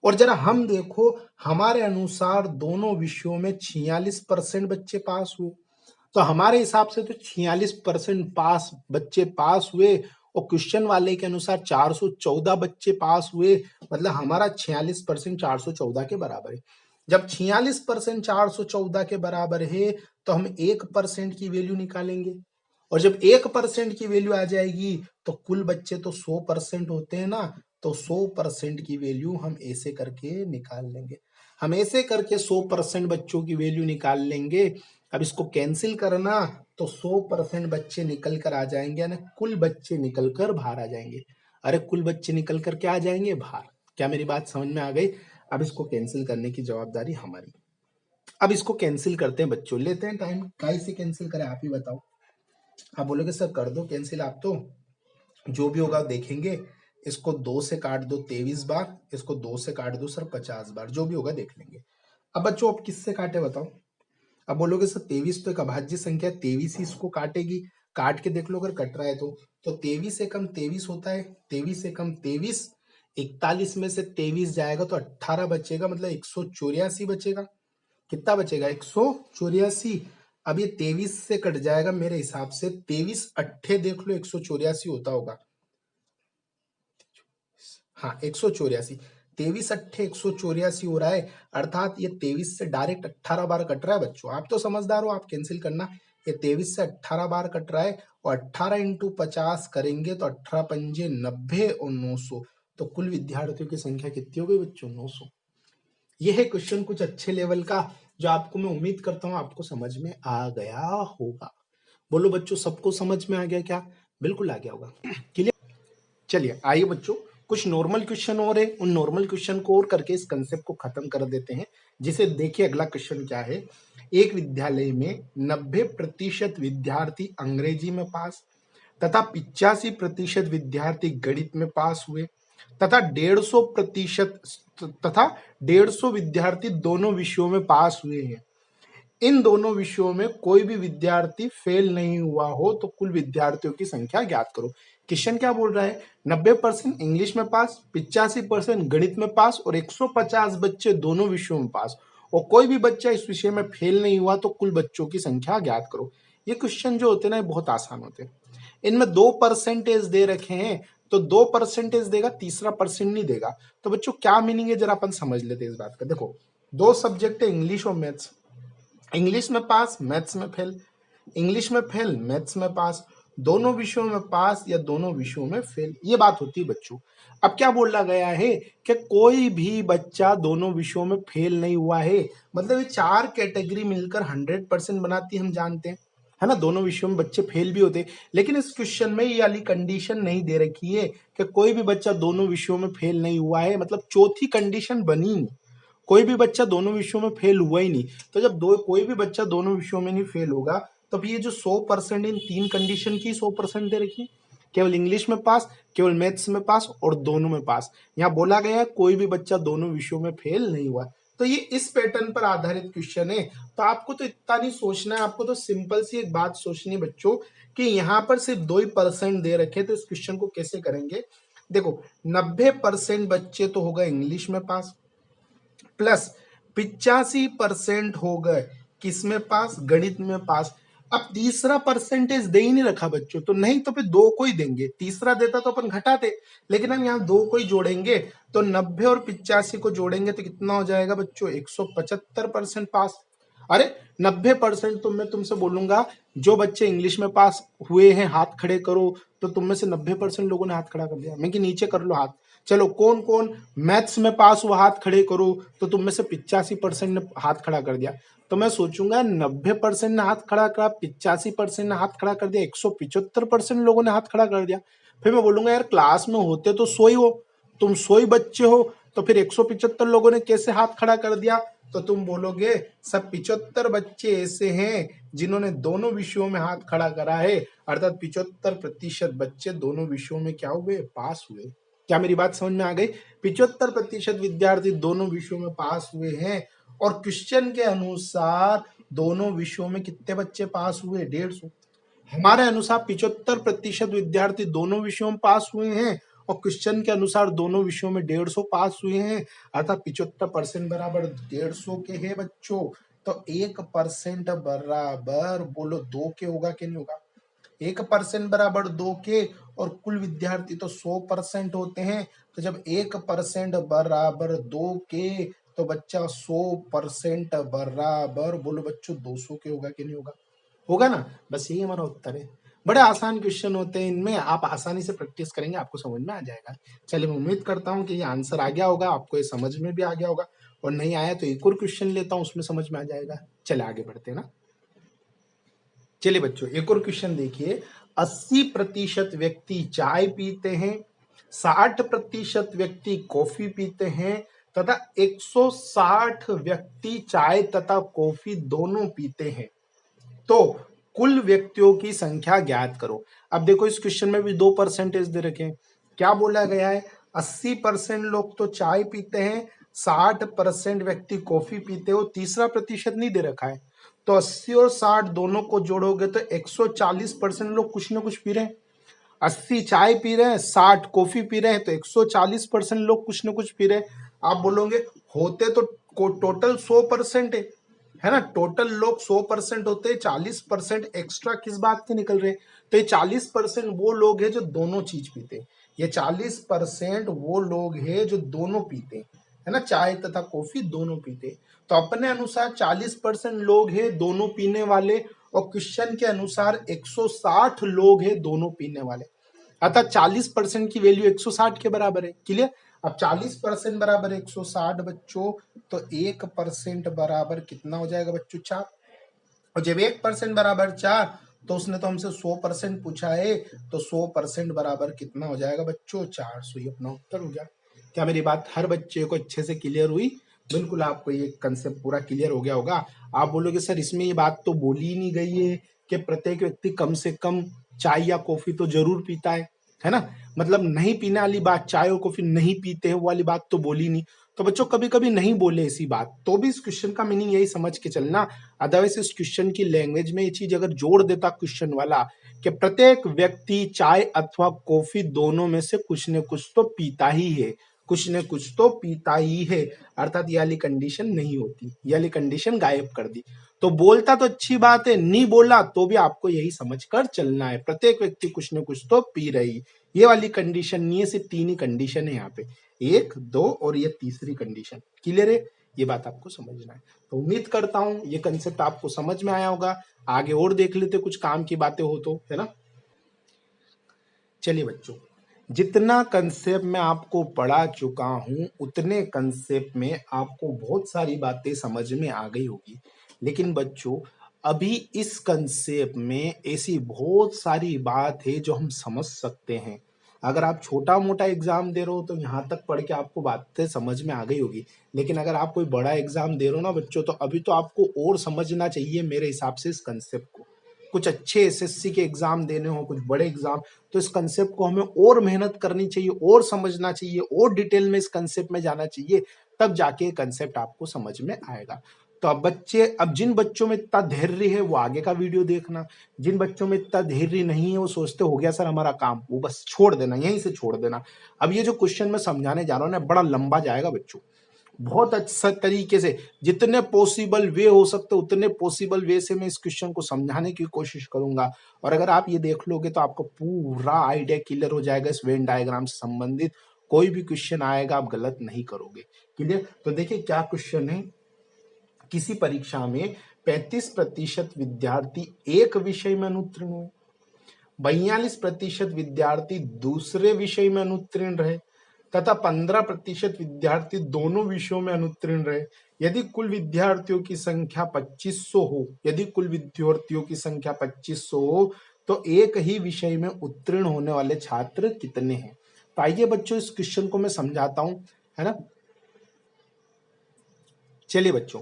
और जरा हम देखो, हमारे अनुसार दोनों विषयों में 46% बच्चे पास हुए। तो हमारे हिसाब से तो 46% पास बच्चे पास हुए, और क्वेश्चन वाले के अनुसार 414 बच्चे पास हुए, मतलब हमारा 46% 414 के बराबर है। जब 46% 414 के बराबर है, तो हम 1% की वैल्यू निकालेंगे, और जब 1% की वैल्यू आ जाएगी तो कुल बच्चे तो 100% होते हैं ना, तो 100% की वैल्यू हम ऐसे करके निकाल लेंगे। हम ऐसे करके 100% बच्चों की वैल्यू निकाल लेंगे। अब इसको कैंसिल करना, तो 100% बच्चे निकल कर आ जाएंगे, यानी कुल बच्चे निकल कर बाहर आ जाएंगे। अरे कुल बच्चे निकल कर क्या आ जाएंगे, बाहर। क्या मेरी बात समझ में आ गई? अब इसको कैंसिल करने की जवाबदारी हमारी। अब इसको कैंसिल करते हैं बच्चों, लेते हैं टाइम, कैसे कैंसिल करें आप ही बताओ। आप बोलोगे सर कर दो कैंसिल, आप तो जो भी होगा देखेंगे। इसको 2 से काट दो 23 बार, इसको 2 से काट दो सर 50 बार, जो भी होगा देख लेंगे। अब बच्चों अब किससे काटे बताओ। अब बोलोगे सर 23 तो एक अभाज्य संख्या, 23 ही इसको काटेगी। काट के देख लो अगर कट रहा है तो 23 से कम 23 होता है, 23 से कम 23, 41 में से 23 जाएगा तो 18 बचेगा, मतलब 184 बचेगा। कितना बचेगा, 184। अब ये 23 से कट जाएगा मेरे हिसाब से, 23 अट्ठे देख लो 184 होता होगा। हाँ 184, 23 अट्ठे 184 हो रहा है, अर्थात ये 23 से डायरेक्ट 18 बार कट रहा है बच्चों। आप तो समझदार हो, आप कैंसिल करना। ये 23 से 18 बार कट रहा है, और 18 इंटू 50 करेंगे तो 18 पंजे 90 और 900, तो कुल विद्यार्थियों की संख्या कितनी हो गई बच्चों, 900। यह है क्वेश्चन कुछ अच्छे लेवल का, जो आपको मैं उम्मीद करता हूं आपको समझ में आ गया होगा। बोलो बच्चों सबको समझ में आ गया क्या? बिल्कुल आ गया होगा। क्लियर? चलिए आइए बच्चों, कुछ नॉर्मल क्वेश्चन और है, उन नॉर्मल क्वेश्चन को और करके इस कंसेप्ट को खत्म कर देते हैं। जिसे देखिए अगला क्वेश्चन क्या है। एक विद्यालय में 90% विद्यार्थी अंग्रेजी में पास तथा 85% विद्यार्थी गणित में पास हुए, तथा 150% तथा 150 विद्यार्थी दोनों विषयों में पास हुए हैं। इन दोनों विषयों में कोई भी विद्यार्थी फेल नहीं हुआ हो, तो कुल विद्यार्थियों की संख्या ज्ञात करो। क्वेश्चन क्या बोल रहा है, 90% इंग्लिश में पास, 85% गणित में पास, और 150 बच्चे दोनों विषयों में पास, और कोई भी बच्चा इस विषय में फेल नहीं हुआ, तो कुल बच्चों की संख्या ज्ञात करो। ये क्वेश्चन जो होते हैं ना बहुत आसान होते हैं। इनमें 2% दे रखे हैं, तो 2% देगा, तीसरा परसेंट नहीं देगा। तो बच्चों क्या मीनिंग है जरा अपन समझ लेते हैं इस बात का। देखो दो सब्जेक्ट है, इंग्लिश और मैथ्स। इंग्लिश में पास, मैथ्स में फेल। इंग्लिश में फेल, मैथ्स में पास। दोनों विषयों में पास या दोनों विषयों में फेल, ये बात होती है बच्चों। अब क्या बोला गया है कि कोई भी बच्चा दोनों विषयों में फेल नहीं हुआ है, मतलब ये चार कैटेगरी मिलकर 100% बनाती है, हम जानते हैं, है ना। दोनों विषयों में बच्चे फेल भी होते, लेकिन इस क्वेश्चन में ये वाली कंडीशन नहीं दे रखी है कि कोई भी बच्चा दोनों विषयों में फेल नहीं हुआ है, मतलब चौथी कंडीशन बनी नहीं, कोई भी बच्चा दोनों विषयों में फेल हुआ ही नहीं। तो जब कोई भी बच्चा दोनों विषयों में नहीं फेल होगा, तब ये जो 100% इन तीन कंडीशन की 100% दे रखी, केवल इंग्लिश में पास, केवल मैथ्स में पास, और दोनों में पास। यहाँ बोला गया है कोई भी बच्चा दोनों विषयों में फेल नहीं हुआ। तो ये इस पैटर्न पर आधारित क्वेश्चन है। तो आपको तो इतना नहीं सोचना है, आपको तो सिंपल सी एक बात सोचनी है बच्चों, कि यहाँ पर सिर्फ 2% दे रखे, तो इस क्वेश्चन को कैसे करेंगे। देखो 90% बच्चे तो होगा इंग्लिश में पास, प्लस 85% हो गए किसमें पास, गणित में पास। अब तीसरा परसेंटेज दे ही नहीं रखा बच्चों, तो नहीं तो फिर दो को ही देंगे, तीसरा देता तो अपन घटाते, लेकिन हम यहाँ दो को ही जोड़ेंगे। तो 90 और 85 को जोड़ेंगे तो कितना हो जाएगा बच्चों, 175% पास। अरे 90% तो मैं तुमसे बोलूंगा, जो बच्चे इंग्लिश में पास हुए हैं हाथ खड़े करो, तो तुम में से 90% लोगों ने हाथ खड़ा कर दिया। मैं कि नीचे कर लो हाथ। चलो कौन कौन मैथ्स में पास हुआ हाथ खड़े करो, तो तुम में से 85% ने हाथ खड़ा कर दिया। तो मैं सोचूंगा 90% ने हाथ खड़ा करा, 85% ने हाथ खड़ा कर दिया, 175% लोगों ने हाथ खड़ा कर दिया। फिर मैं बोलूंगा यार क्लास में होते तो 100 ही हो, तुम 100 ही बच्चे हो, तो फिर 175 लोगों ने कैसे हाथ खड़ा कर दिया? तो तुम बोलोगे सब 75 बच्चे ऐसे हैं जिन्होंने दोनों विषयों में हाथ खड़ा करा है, अर्थात 75% बच्चे दोनों विषयों में क्या हुए? पास हुए। क्या मेरी बात समझ में आ गई? 75% विद्यार्थी दोनों विषयों में पास हुए हैं, और क्वेश्चन के अनुसार दोनों विषयों में कितने बच्चे पास हुए? 150। हमारे अनुसार 75% विद्यार्थी दोनों विषयों में पास हुए हैं, और क्वेश्चन के अनुसार दोनों विषयों में 150 पास हुए हैं, अर्थात 75% बराबर 150 के है बच्चों। तो 1% बराबर बोलो 2 के होगा कि नहीं होगा? 1% बराबर 2 के, और कुल विद्यार्थी तो 100% होते हैं, तो जब 1% बराबर 2 के, तो बच्चा 100% बराबर बोलो बच्चों 200 के होगा कि नहीं होगा? होगा ना? बस यही हमारा उत्तर है। बड़े आसान क्वेश्चन होते हैं, इनमें आप आसानी से प्रैक्टिस करेंगे, आपको समझ में आ जाएगा। चलिए, मैं उम्मीद करता हूँ कि ये आंसर आ गया होगा, आपको ये समझ में भी आ गया होगा, और नहीं आया तो एक और क्वेश्चन लेता हूँ, उसमें समझ में आ जाएगा। चले आगे बढ़ते हैं ना। चलिए बच्चों, एक और क्वेश्चन देखिए। 80% व्यक्ति चाय पीते हैं, 60% व्यक्ति कॉफी पीते हैं, तथा 160 व्यक्ति चाय तथा कॉफी दोनों पीते हैं, तो कुल व्यक्तियों की संख्या ज्ञात करो। अब देखो, इस क्वेश्चन में भी 2 परसेंटेज दे रखे हैं। क्या बोला गया है? 80% लोग तो चाय पीते हैं, 60% व्यक्ति कॉफी पीते हो, तीसरा प्रतिशत नहीं दे रखा है। तो 80 और 60 दोनों को जोड़ोगे तो 140% लोग कुछ ना कुछ पी रहे हैं। 80 चाय पी रहे हैं, 60 कॉफी पी रहे हैं, तो 140% लोग कुछ ना कुछ पी रहे हैं। आप बोलोगे होते तो टोटल 100% है ना? टोटल लोग 100% होते हैं, 40% एक्स्ट्रा किस बात के निकल रहे हैं? तो ये 40% वो लोग हैं जो दोनों चीज पीते हैं। ये 40% वो लोग हैं जो दोनों पीते हैं, है ना? चाय तथा कॉफी दोनों पीते हैं। तो अपने अनुसार 40% लोग हैं दोनों पीने वाले, और क्वेश्चन के अनुसार 160 लोग हैं दोनों पीने वाले, अतः 40% की वैल्यू 160 के बराबर है। क्लियर? अब 40% बराबर 160 बच्चों, तो 1% बराबर कितना हो जाएगा बच्चों? 4। और जब 1% बराबर 4, तो उसने तो हमसे 100% पूछा है, तो 100% बराबर कितना हो जाएगा बच्चों? 400। ये अपना उत्तर हो गया। क्या मेरी बात हर बच्चे को अच्छे से क्लियर हुई? बिल्कुल, आपको ये कंसेप्ट पूरा क्लियर हो गया होगा। आप बोलोगे सर इसमें ये बात तो बोली ही नहीं गई है कि प्रत्येक व्यक्ति कम से कम चाय या कॉफी तो जरूर पीता है ना? मतलब नहीं पीने वाली बात, चाय और कॉफी नहीं पीते हैं वो वाली बात तो बोली नहीं। तो बच्चों कभी कभी नहीं बोले ऐसी बात, तो भी इस क्वेश्चन का मीनिंग यही समझ के चलना। अदरवाइज इस क्वेश्चन की लैंग्वेज में ये चीज अगर जोड़ देता क्वेश्चन वाला कि प्रत्येक व्यक्ति चाय अथवा कॉफी दोनों में से कुछ न कुछ तो पीता ही है, कुछ न कुछ तो पीता ही है, अर्थात ये वाली कंडीशन नहीं होती, ये वाली कंडीशन गायब कर दी। तो बोलता तो अच्छी बात है, नहीं बोला तो भी आपको यही समझकर चलना है, प्रत्येक व्यक्ति कुछ न कुछ तो पी रही। ये वाली कंडीशन नहीं है, सिर्फ 3 ही कंडीशन है यहाँ पे, 1, 2 और ये तीसरी कंडीशन। क्लियर है? ये बात आपको समझना है। तो उम्मीद करता हूं ये कंसेप्ट आपको समझ में आया होगा। आगे और देख लेते, कुछ काम की बातें हो तो, है ना? चलिए बच्चों, जितना कंसेप्ट मैं आपको पढ़ा चुका हूं उतने कंसेप्ट में आपको बहुत सारी बातें समझ में आ गई होगी, लेकिन बच्चों अभी इस कंसेप्ट में ऐसी बहुत सारी बात है जो हम समझ सकते हैं। अगर आप छोटा मोटा एग्जाम दे रहे हो तो यहाँ तक पढ़ के आपको बातें समझ में आ गई होगी, लेकिन अगर आप कोई बड़ा एग्जाम दे रहे हो ना बच्चों, तो अभी तो आपको और समझना चाहिए मेरे हिसाब से इस कंसेप्ट को। कुछ अच्छे एसएससी के एग्जाम देने हो, कुछ बड़े एग्जाम, तो इस कंसेप्ट को हमें और मेहनत करनी चाहिए, और समझना चाहिए, और डिटेल में इस कंसेप्ट में जाना चाहिए, तब जाके कंसेप्ट आपको समझ में आएगा। तो अब जिन बच्चों में इतना धैर्य है वो आगे का वीडियो देखना, जिन बच्चों में इतना धैर्य नहीं है वो सोचते हो गया सर हमारा काम, वो बस छोड़ देना, यहीं से छोड़ देना। अब ये जो क्वेश्चन मैं समझाने जा रहा हूँ ना, बड़ा लंबा जाएगा बच्चों, बहुत अच्छा तरीके से, जितने पॉसिबल वे हो सकते उतने पॉसिबल वे से मैं इस क्वेश्चन को समझाने की कोशिश करूंगा। और अगर आप ये देख लोगे तो आपको पूरा आइडिया क्लियर हो जाएगा इस वेन डायग्राम से संबंधित। कोई भी क्वेश्चन आएगा आप गलत नहीं करोगे। क्लियर? तो देखिए क्या क्वेश्चन है। किसी परीक्षा में 35% विद्यार्थी एक विषय में अनुत्तीर्ण हुए, 42% विद्यार्थी दूसरे विषय में अनुत्तीर्ण रहे, तथा 15% विद्यार्थी दोनों विषयों में अनुत्तीर्ण रहे। यदि कुल विद्यार्थियों की संख्या 2500 हो, यदि कुल विद्यार्थियों की संख्या 2500 हो, तो एक ही विषय में उत्तीर्ण होने वाले छात्र कितने हैं। तो आइए बच्चों इस क्वेश्चन को मैं समझाता हूं, है ना। चलिए बच्चों,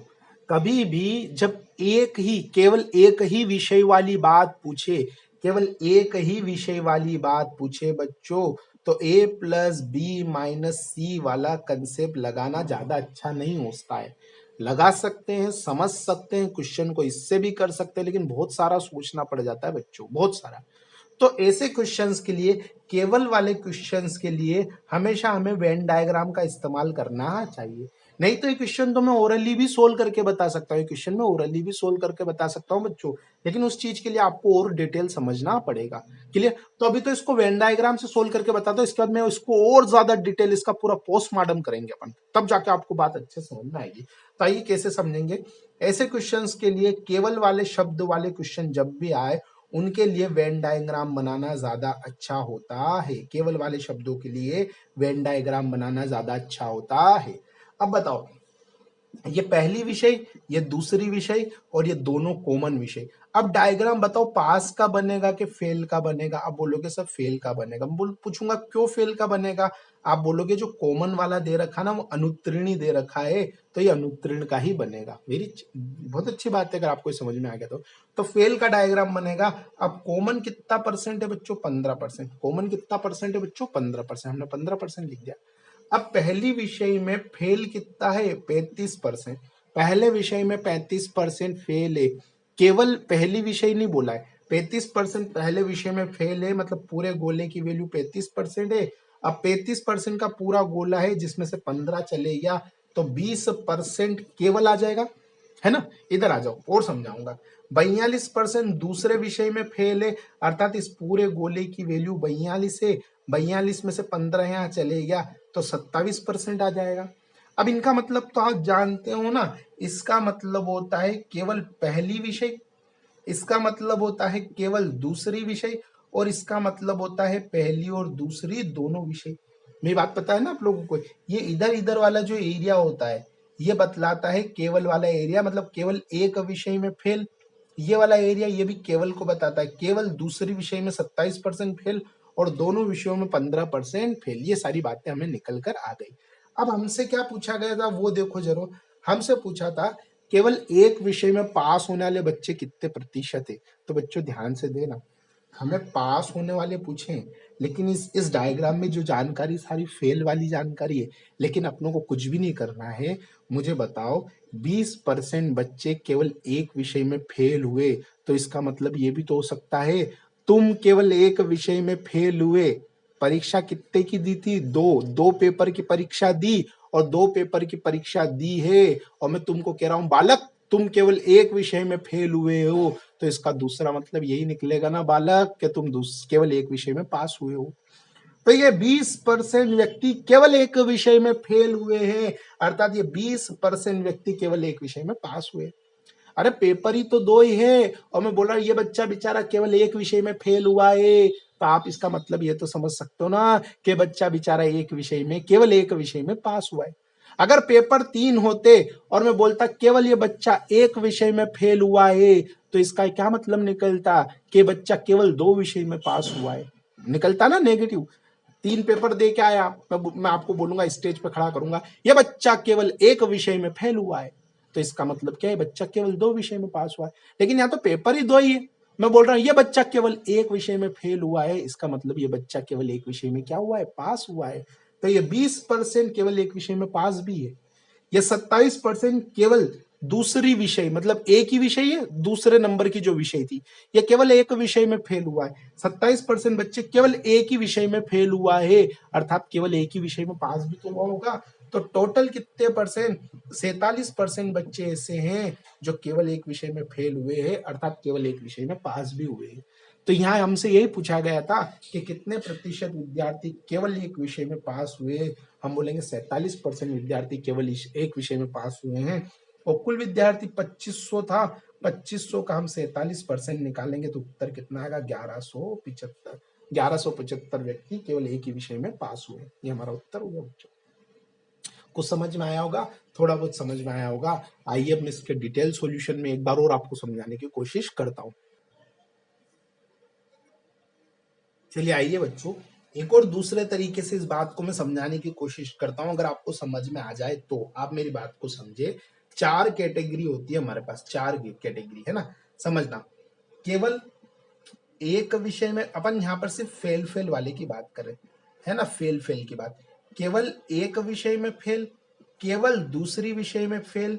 कभी भी जब केवल एक ही विषय वाली बात पूछे, केवल एक ही विषय वाली बात पूछे बच्चों, तो a प्लस बी माइनस सी वाला कंसेप्ट लगाना ज्यादा अच्छा नहीं होता है। लगा सकते हैं, समझ सकते हैं, क्वेश्चन को इससे भी कर सकते हैं, लेकिन बहुत सारा सोचना पड़ जाता है बच्चों, बहुत सारा। तो ऐसे क्वेश्चंस के लिए, केवल वाले क्वेश्चंस के लिए हमेशा हमें वेन डायग्राम का इस्तेमाल करना चाहिए। नहीं तो ये क्वेश्चन तो मैं ओरली भी सोल्व करके बता सकता हूँ, ये क्वेश्चन मैं ओरली भी सोल्व करके बता सकता हूँ बच्चों, लेकिन उस चीज के लिए आपको और डिटेल समझना पड़ेगा। क्लियर। तो अभी तो इसको वेन डायग्राम से सोल्व करके बताता हूँ, इसके बाद मैं इसको और ज्यादा डिटेल, इसका पूरा पोस्टमार्टम करेंगे अपन, तब जाके आपको बात अच्छे समझ में आएगी। तो आइए कैसे समझेंगे। ऐसे क्वेश्चंस के लिए केवल वाले शब्द वाले क्वेश्चन जब भी आए, उनके लिए वेन डायग्राम बनाना ज्यादा अच्छा होता है। केवल वाले शब्दों के लिए वेन डायग्राम बनाना ज्यादा अच्छा होता है। अब बताओ, ये पहली विषय, ये दूसरी विषय, और ये दोनों कॉमन विषय। अब डायग्राम बताओ पास का बनेगा कि फेल का बनेगा। आप बोलोगे सर फेल का बनेगा। मैं पूछूंगा क्यों फेल का बनेगा। आप बोलोगे जो कॉमन वाला दे रखा ना, वो अनुत्तीर्ण दे रखा है, तो ये अनुत्तीर्ण का ही बनेगा। बहुत अच्छी बात है, अगर आपको समझ में आ गया तो फेल का डायग्राम बनेगा। अब कॉमन कितना परसेंट है बच्चों, 15%। कॉमन कितना परसेंट है बच्चों, 15%। हमने 15% लिख दिया। अब पहली विषय में फेल कितना है, 35%। पहले विषय में 35% फेल है। केवल पहली विषय नहीं बोला है, 35% पहले विषय में फेल है, मतलब पूरे गोले की वैल्यू 35% है। अब 35% का पूरा गोला है, जिसमें से 15 चले गया, तो 20% केवल आ जाएगा, है ना। इधर आ जाओ और समझाऊंगा। 42% दूसरे विषय में फेल है, अर्थात इस पूरे गोले की वैल्यू 42 है। 42 में से 15 यहाँ चले गया, तो 27% आ जाएगा। अब इनका मतलब तो आप जानते हो ना, इसका मतलब होता है केवल पहली विषय, इसका मतलब होता है केवल दूसरी विषय, और इसका मतलब होता है पहली और दूसरी दोनों विषय। मेरी बात पता है ना आप लोगों को। ये इधर इधर वाला जो एरिया होता है, ये बतलाता है केवल वाला एरिया, मतलब केवल एक विषय में फेल। ये वाला एरिया ये भी केवल को बताता है, केवल दूसरी विषय में 27% फेल, और दोनों विषयों में 15% फेल। ये सारी बातें हमें निकल कर आ गई। अब हमसे क्या पूछा गया था वो देखो जरूर। हमसे पूछा था केवल एक विषय में पास होने वाले बच्चे कितने प्रतिशत है। तो बच्चों ध्यान से देना, हमें पास होने वाले पूछे, लेकिन इस डायग्राम में जो जानकारी सारी फेल वाली जानकारी है, लेकिन अपनों को कुछ भी नहीं करना है। मुझे बताओ 20% बच्चे केवल एक विषय में फेल हुए, तो इसका मतलब ये भी तो हो सकता है तुम केवल एक विषय में फेल हुए। परीक्षा कितने की दी थी, दो पेपर की परीक्षा दी, और 2 पेपर की परीक्षा दी है, और मैं तुमको कह रहा हूं बालक तुम केवल एक विषय में फेल हुए हो, तो इसका दूसरा मतलब यही निकलेगा ना बालक कि तुम केवल एक विषय में पास हुए हो। तो ये 20% व्यक्ति केवल एक विषय में फेल हुए हैं, अर्थात ये 20% व्यक्ति केवल एक विषय में पास हुए। अरे पेपर ही तो 2 ही है, और मैं बोल रहा हूँ ये बच्चा बेचारा केवल एक विषय में फेल हुआ है, तो आप इसका मतलब ये तो समझ सकते हो ना कि बच्चा बेचारा एक विषय में, केवल एक विषय में पास हुआ है। अगर पेपर 3 होते और मैं बोलता केवल ये बच्चा एक विषय में फेल हुआ है, तो इसका क्या मतलब निकलता कि बच्चा केवल 2 विषय में पास हुआ है। निकलता ना नेगेटिव। 3 पेपर दे के आया, मैं आपको बोलूंगा, स्टेज पे खड़ा करूंगा, ये बच्चा केवल एक विषय में फेल हुआ है, तो इसका मतलब क्या है, बच्चा केवल 2 विषय में पास हुआ है। लेकिन यहाँ तो पेपर ही 2 ही है, मैं बोल रहा हूँ ये बच्चा केवल एक विषय में फेल हुआ है, इसका मतलब ये बच्चा केवल एक विषय में क्या हुआ है, पास हुआ है। तो ये 20% केवल एक विषय में पास भी है। ये 27% केवल दूसरी विषय, मतलब एक ही विषय है, दूसरे नंबर की जो विषय थी, ये केवल एक विषय में फेल हुआ है। 27% बच्चे केवल एक ही विषय में फेल हुआ है, अर्थात केवल एक ही विषय में पास भी तो हुआ होगा। तो टोटल कितने परसेंट, 47% बच्चे ऐसे हैं जो केवल एक विषय में फेल हुए हैं, अर्थात केवल एक विषय में पास भी हुए हैं। तो यहाँ हमसे यही पूछा गया था कि कितने प्रतिशत विद्यार्थी केवल एक विषय में पास हुए। हम बोलेंगे 47% विद्यार्थी केवल एक विषय में पास हुए हैं, और कुल विद्यार्थी 2500 था, 2500 का हम 47% निकालेंगे तो उत्तर कितना आएगा, 1175। 1175 व्यक्ति केवल एक ही विषय में पास हुए। ये हमारा उत्तर होगा बच्चों। कुछ समझ में आया होगा, थोड़ा बहुत समझ में आया होगा। आइए अब मैं इसके डिटेल सॉल्यूशन में एक बार और आपको समझाने की कोशिश करता हूं। चलिए आइए बच्चों, एक और दूसरे तरीके से इस बात को मैं समझाने की कोशिश करता हूं, अगर आपको समझ में आ जाए तो। आप मेरी बात को समझे। 4 कैटेगरी होती है हमारे पास, 4 कैटेगरी है ना, समझना। केवल एक विषय में अपन यहाँ पर सिर्फ फेल फेल वाले की बात करें, है ना, फेल फेल की बात। केवल एक विषय में फेल, केवल दूसरी विषय में फेल,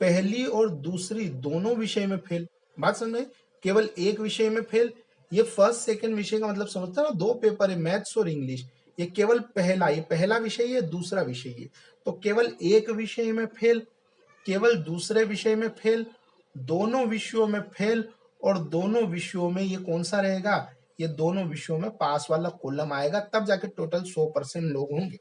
पहली और दूसरी दोनों विषय में फेल। बात समझ में? केवल एक विषय में फेल, ये फर्स्ट सेकंड विषय का मतलब समझता है ना, 2 पेपर है, मैथ्स और इंग्लिश। ये केवल पहला, ये पहला विषय है, दूसरा विषय है। तो केवल एक विषय में फेल, केवल दूसरे विषय में फेल, दोनों विषयों में फेल, और दोनों विषयों में ये कौन सा रहेगा, ये दोनों विषयों में पास वाला कॉलम आएगा, तब जाके टोटल 100% लोग होंगे।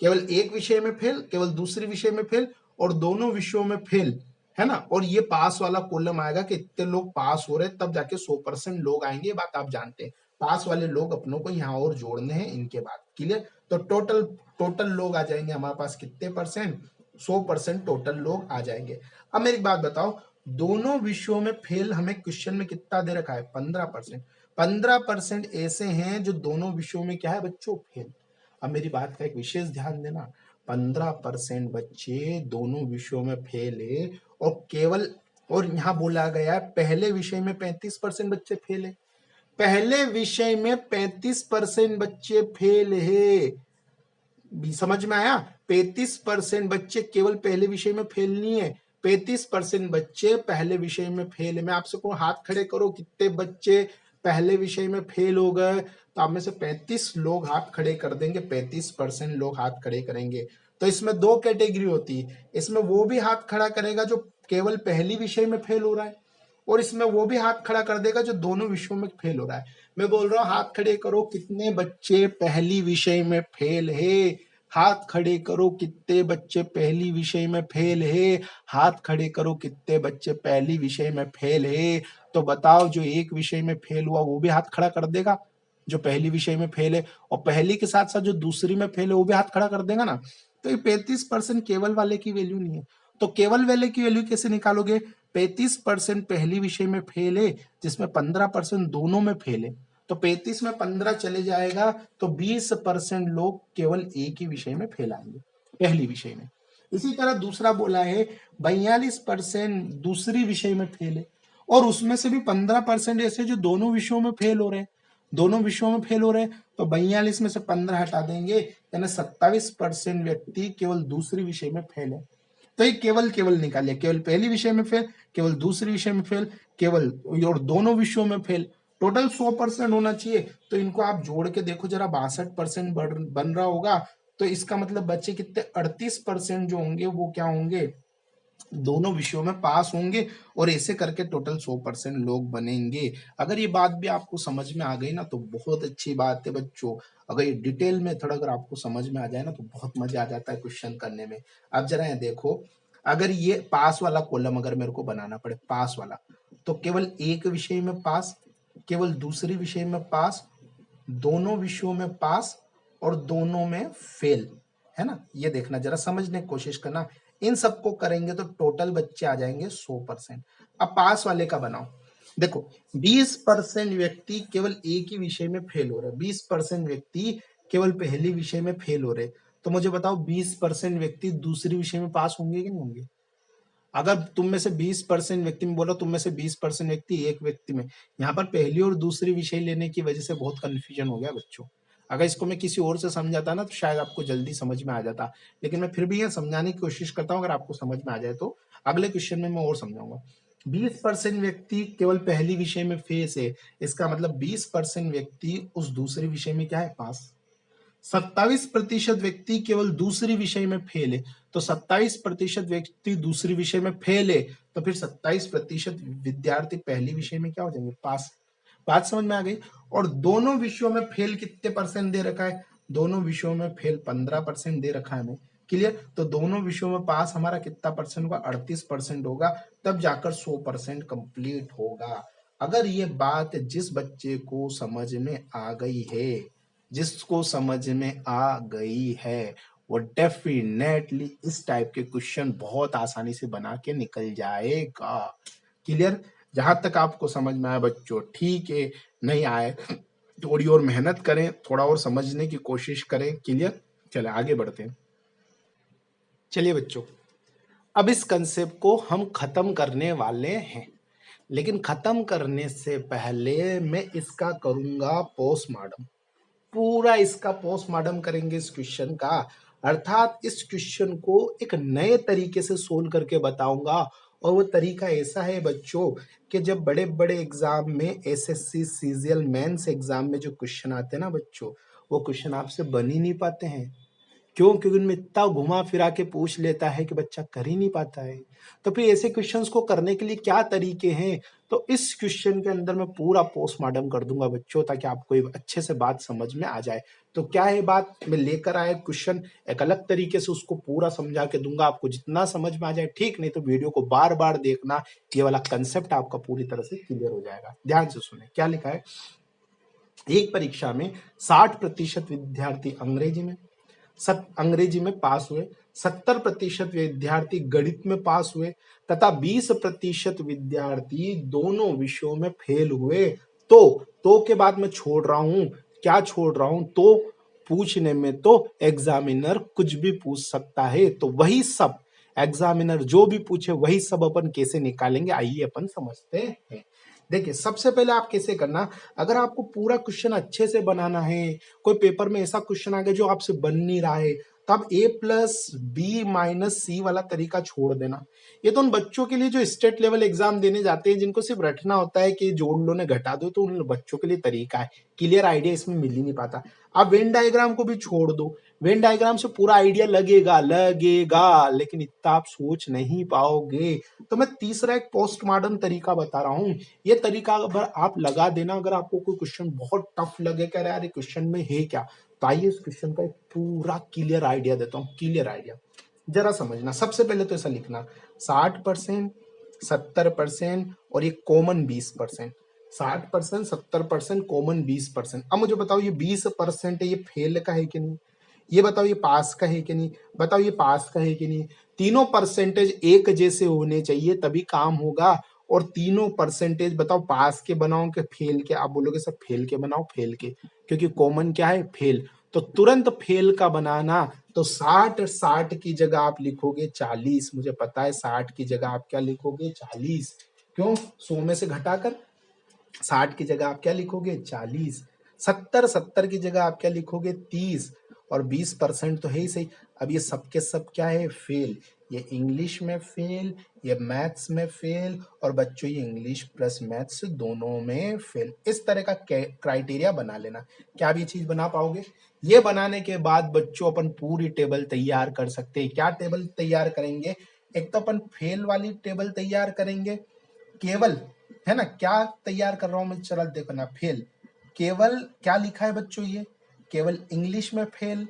केवल एक विषय में फेल, केवल दूसरे विषय में फेल, और दोनों विषयों में फेल, है ना, और ये पास वाला कॉलम आएगा कि इतने लोग पास हो रहे, तब जाके 100% लोग आएंगे। ये बात आप जानते हैं। पास वाले लोग अपनों को यहाँ और जोड़ने हैं इनके बाद। क्लियर? तो टोटल टोटल लोग आ जाएंगे हमारे पास कितने परसेंट, 100% टोटल लोग आ जाएंगे। अब मेरी बात बताओ, दोनों विषयों में फेल हमें क्वेश्चन में कितना दे रखा है, 15%। 15% ऐसे हैं जो दोनों विषयों में क्या है बच्चों, फेल। अब मेरी बात का एक विशेष ध्यान देना, 15% बच्चे दोनों विषयों में फेल है, और केवल, और यहाँ बोला गया है पहले विषय में 35% बच्चे फेल है। पहले विषय में 35% बच्चे फेल है। समझ में आया? 35% बच्चे केवल पहले विषय में फेल नहीं है, 35% बच्चे पहले विषय में फेल है। मैं आपसे कहूँ हाथ खड़े करो, कितने बच्चे पहले विषय में फेल हो गए, तो आप में से 35 लोग हाथ खड़े कर देंगे, 35% लोग हाथ खड़े करेंगे। तो इसमें 2 कैटेगरी होती है, इसमें वो भी हाथ खड़ा करेगा जो केवल पहली विषय में फेल हो रहा है, और इसमें वो भी हाथ खड़ा कर देगा जो दोनों विषयों में फेल हो रहा है। मैं बोल रहा हूँ हाथ खड़े करो, कितने बच्चे पहली विषय में फेल है। हाथ खड़े करो, कितने बच्चे पहली विषय में फेल है। हाथ खड़े करो, कितने बच्चे पहली विषय में फेल है। तो बताओ, जो एक विषय में फेल हुआ वो भी हाथ खड़ा कर देगा जो पहली विषय में फेल है, और पहली के साथ साथ जो दूसरी में फेल है वो भी हाथ खड़ा कर देगा ना। तो ये 35% केवल वाले की वैल्यू नहीं है। तो केवल वाले की वैल्यू कैसे निकालोगे? 35% पहली विषय में फेल है, जिसमें 15% दोनों में फेल है। तो 35 में 15 चले जाएगा, तो 20% लोग केवल एक ही विषय में फेल आएंगे, पहली विषय में। इसी तरह दूसरा बोला है 42% दूसरी विषय में फेल है, और उसमें से भी 15% ऐसे जो दोनों विषयों में फेल हो रहे हैं, दोनों विषयों में फेल हो रहे हैं। तो 42 में से 15 हटा देंगे, यानी 27% व्यक्ति केवल दूसरी विषय में फेल है। तो ये केवल केवल निकालिए, केवल पहली विषय में फेल, केवल दूसरी विषय में फेल, केवल और दोनों विषयों में फेल। टोटल 100% होना चाहिए। तो इनको आप जोड़ के देखो जरा, 62% बन रहा होगा। तो इसका मतलब बच्चे कितने, 38% जो होंगे वो क्या होंगे, दोनों विषयों में पास होंगे, और ऐसे करके टोटल 100% लोग बनेंगे। अगर ये बात भी आपको समझ में आ गई ना तो बहुत अच्छी बात है बच्चों। अगर ये डिटेल में थोड़ा अगर आपको समझ में आ जाए ना तो बहुत मजा आ जाता है क्वेश्चन करने में। अब जरा ये देखो, अगर ये पास वाला कॉलम अगर मेरे को बनाना पड़े, पास वाला, तो केवल एक विषय में पास, केवल दूसरी विषय में पास, दोनों विषयों में पास, और दोनों में फेल, है ना। ये देखना, जरा समझने की कोशिश करना। इन सबको करेंगे तो टोटल बच्चे आ जाएंगे 100%। अब पास वाले का बनाओ। देखो, 20% व्यक्ति केवल एक ही विषय में फेल हो रहे हैं, 20% व्यक्ति केवल पहले विषय में फेल हो रहे हैं। तो मुझे बताओ, 20% व्यक्ति दूसरी विषय में पास होंगे कि नहीं होंगे? अगर तुम में से 20% व्यक्ति में बोलो, तुम में से 20% व्यक्ति एक व्यक्ति में, यहाँ पर पहली और दूसरी विषय लेने की वजह से बहुत कंफ्यूजन हो गया बच्चों। अगर इसको मैं किसी और से समझाता ना तो शायद आपको जल्दी समझ में आ जाता, लेकिन मैं फिर भी ये समझाने की कोशिश करता हूँ। अगर आपको समझ में आ जाए तो अगले क्वेश्चन में मैं और समझाऊंगा। 20% व्यक्ति केवल पहली विषय में फेस है, इसका मतलब 20% व्यक्ति उस दूसरे विषय में क्या है, पास। 27% व्यक्ति केवल दूसरी विषय में फेल है, तो 27% व्यक्ति दूसरी विषय में फेल है, तो फिर 27% विद्यार्थी पहली विषय में क्या हो जाएंगे, पास। बात समझ में आ गई? और दोनों विषयों में फेल कितने परसेंट दे रखा है, दोनों विषयों में फेल 15% दे रखा है हमें। क्लियर? तो दोनों विषयों में पास हमारा कितना परसेंट होगा, 38% होगा, तब जाकर 100% कंप्लीट होगा। अगर ये बात जिस बच्चे को समझ में आ गई है, जिसको समझ में आ गई है, वो डेफिनेटली इस टाइप के क्वेश्चन बहुत आसानी से बना के निकल जाएगा। क्लियर? जहां तक आपको समझ में आया बच्चों, ठीक है। नहीं आए थोड़ी और मेहनत करें, थोड़ा और समझने की कोशिश करें। क्लियर? चले आगे बढ़ते हैं। चलिए बच्चों, अब इस कंसेप्ट को हम खत्म करने वाले हैं, लेकिन खत्म करने से पहले मैं इसका करूंगा पोस्टमार्टम। पूरा इसका पोस्टमार्टम करेंगे इस क्वेश्चन का, अर्थात इस क्वेश्चन को एक नए तरीके से सोल्व करके बताऊंगा। और वो तरीका ऐसा है बच्चों कि जब बड़े बड़े एग्जाम में एसएससी सीजीएल मेंस एग्जाम में जो क्वेश्चन आते हैं ना बच्चों, वो क्वेश्चन आपसे बन ही नहीं पाते हैं। क्यों? क्योंकि उनमें इतना घुमा फिरा के पूछ लेता है कि बच्चा कर ही नहीं पाता है। तो फिर ऐसे क्वेश्चंस को करने के लिए क्या तरीके हैं? तो इस क्वेश्चन के अंदर मैं पूरा पोस्टमार्टम कर दूंगा बच्चों, ताकि आपको एक अच्छे से बात समझ में आ जाए। तो क्या है बात, मैं लेकर आया क्वेश्चन, एक अलग तरीके से उसको पूरा समझा के दूंगा, आपको जितना समझ में आ जाए ठीक, नहीं तो वीडियो को बार बार देखना, ये वाला कंसेप्ट आपका पूरी तरह से क्लियर हो जाएगा। ध्यान से सुने क्या लिखा है। एक परीक्षा में 60% विद्यार्थी अंग्रेजी में पास हुए, 70% विद्यार्थी गणित में पास हुए तथा 20% विद्यार्थी दोनों विषयों में फेल हुए। तो के बाद मैं छोड़ रहा हूं, क्या छोड़ रहा हूं? तो पूछने में तो एग्जामिनर कुछ भी पूछ सकता है, तो वही सब एग्जामिनर जो भी पूछे वही सब अपन कैसे निकालेंगे, आइए अपन समझते हैं। देखिए सबसे पहले आप कैसे करना, अगर आपको पूरा क्वेश्चन अच्छे से बनाना है, कोई पेपर में ऐसा क्वेश्चन आ गया जो आपसे बन नहीं रहा है, तब A+B-C वाला तरीका छोड़ देना। ये तो उन बच्चों के लिए जो स्टेट लेवल एग्जाम देने जाते हैं, जिनको सिर्फ रटना होता है कि जोड़ लो ने घटा दो, तो उन बच्चों के लिए तरीका है। क्लियर आइडिया इसमें मिल ही नहीं पाता। आप वेन डायग्राम को भी छोड़ दो, वेन डायग्राम से पूरा आइडिया लगेगा, लेकिन इतना आप सोच नहीं पाओगे। तो मैं तीसरा एक पोस्टमार्टम तरीका बता रहा हूं, ये तरीका अगर आप लगा देना, अगर आपको कोई क्वेश्चन बहुत टफ लगे, कह रहे यार क्वेश्चन में है क्या, तो आइए इस क्वेश्चन का एक पूरा क्लियर आइडिया देता हूं। क्लियर आइडिया जरा समझना। सबसे पहले तो ऐसा लिखना 60%, 70% और ये कॉमन 20%। 60%, 70% कॉमन 20%। अब मुझे बताओ ये 20% है, ये फेल का है कि नहीं? ये बताओ ये पास का है कि नहीं? बताओ ये पास का है कि नहीं? तीनों परसेंटेज एक जैसे होने चाहिए तभी काम होगा। और तीनों परसेंटेज बताओ पास के बनाओ कि फेल के? आप बोलोगे सर फेल के बनाओ, फेल के, क्योंकि कॉमन क्या है? फेल। तो तुरंत फेल का बनाना, तो 60 की जगह आप लिखोगे 40। मुझे पता है 60 की जगह आप क्या लिखोगे? 40। क्यों? 100 में से घटाकर 60 की जगह आप क्या लिखोगे? 40। 70 की जगह आप क्या लिखोगे? 30। और 20% तो है ही सही। अब ये सबके सब क्या है? फेल। ये इंग्लिश में फेल, ये मैथ्स में फेल, और बच्चों ये इंग्लिश प्लस मैथ्स दोनों में फेल। इस तरह का क्राइटेरिया बना लेना। क्या आप ये चीज बना पाओगे? ये बनाने के बाद बच्चों अपन पूरी टेबल तैयार कर सकते हैं। क्या टेबल तैयार करेंगे? एक तो अपन फेल वाली टेबल तैयार करेंगे, केवल, है ना? क्या तैयार कर रहा हूं मैं, चला देखो ना। फेल, केवल क्या लिखा है बच्चों? ये केवल इंग्लिश में फेल।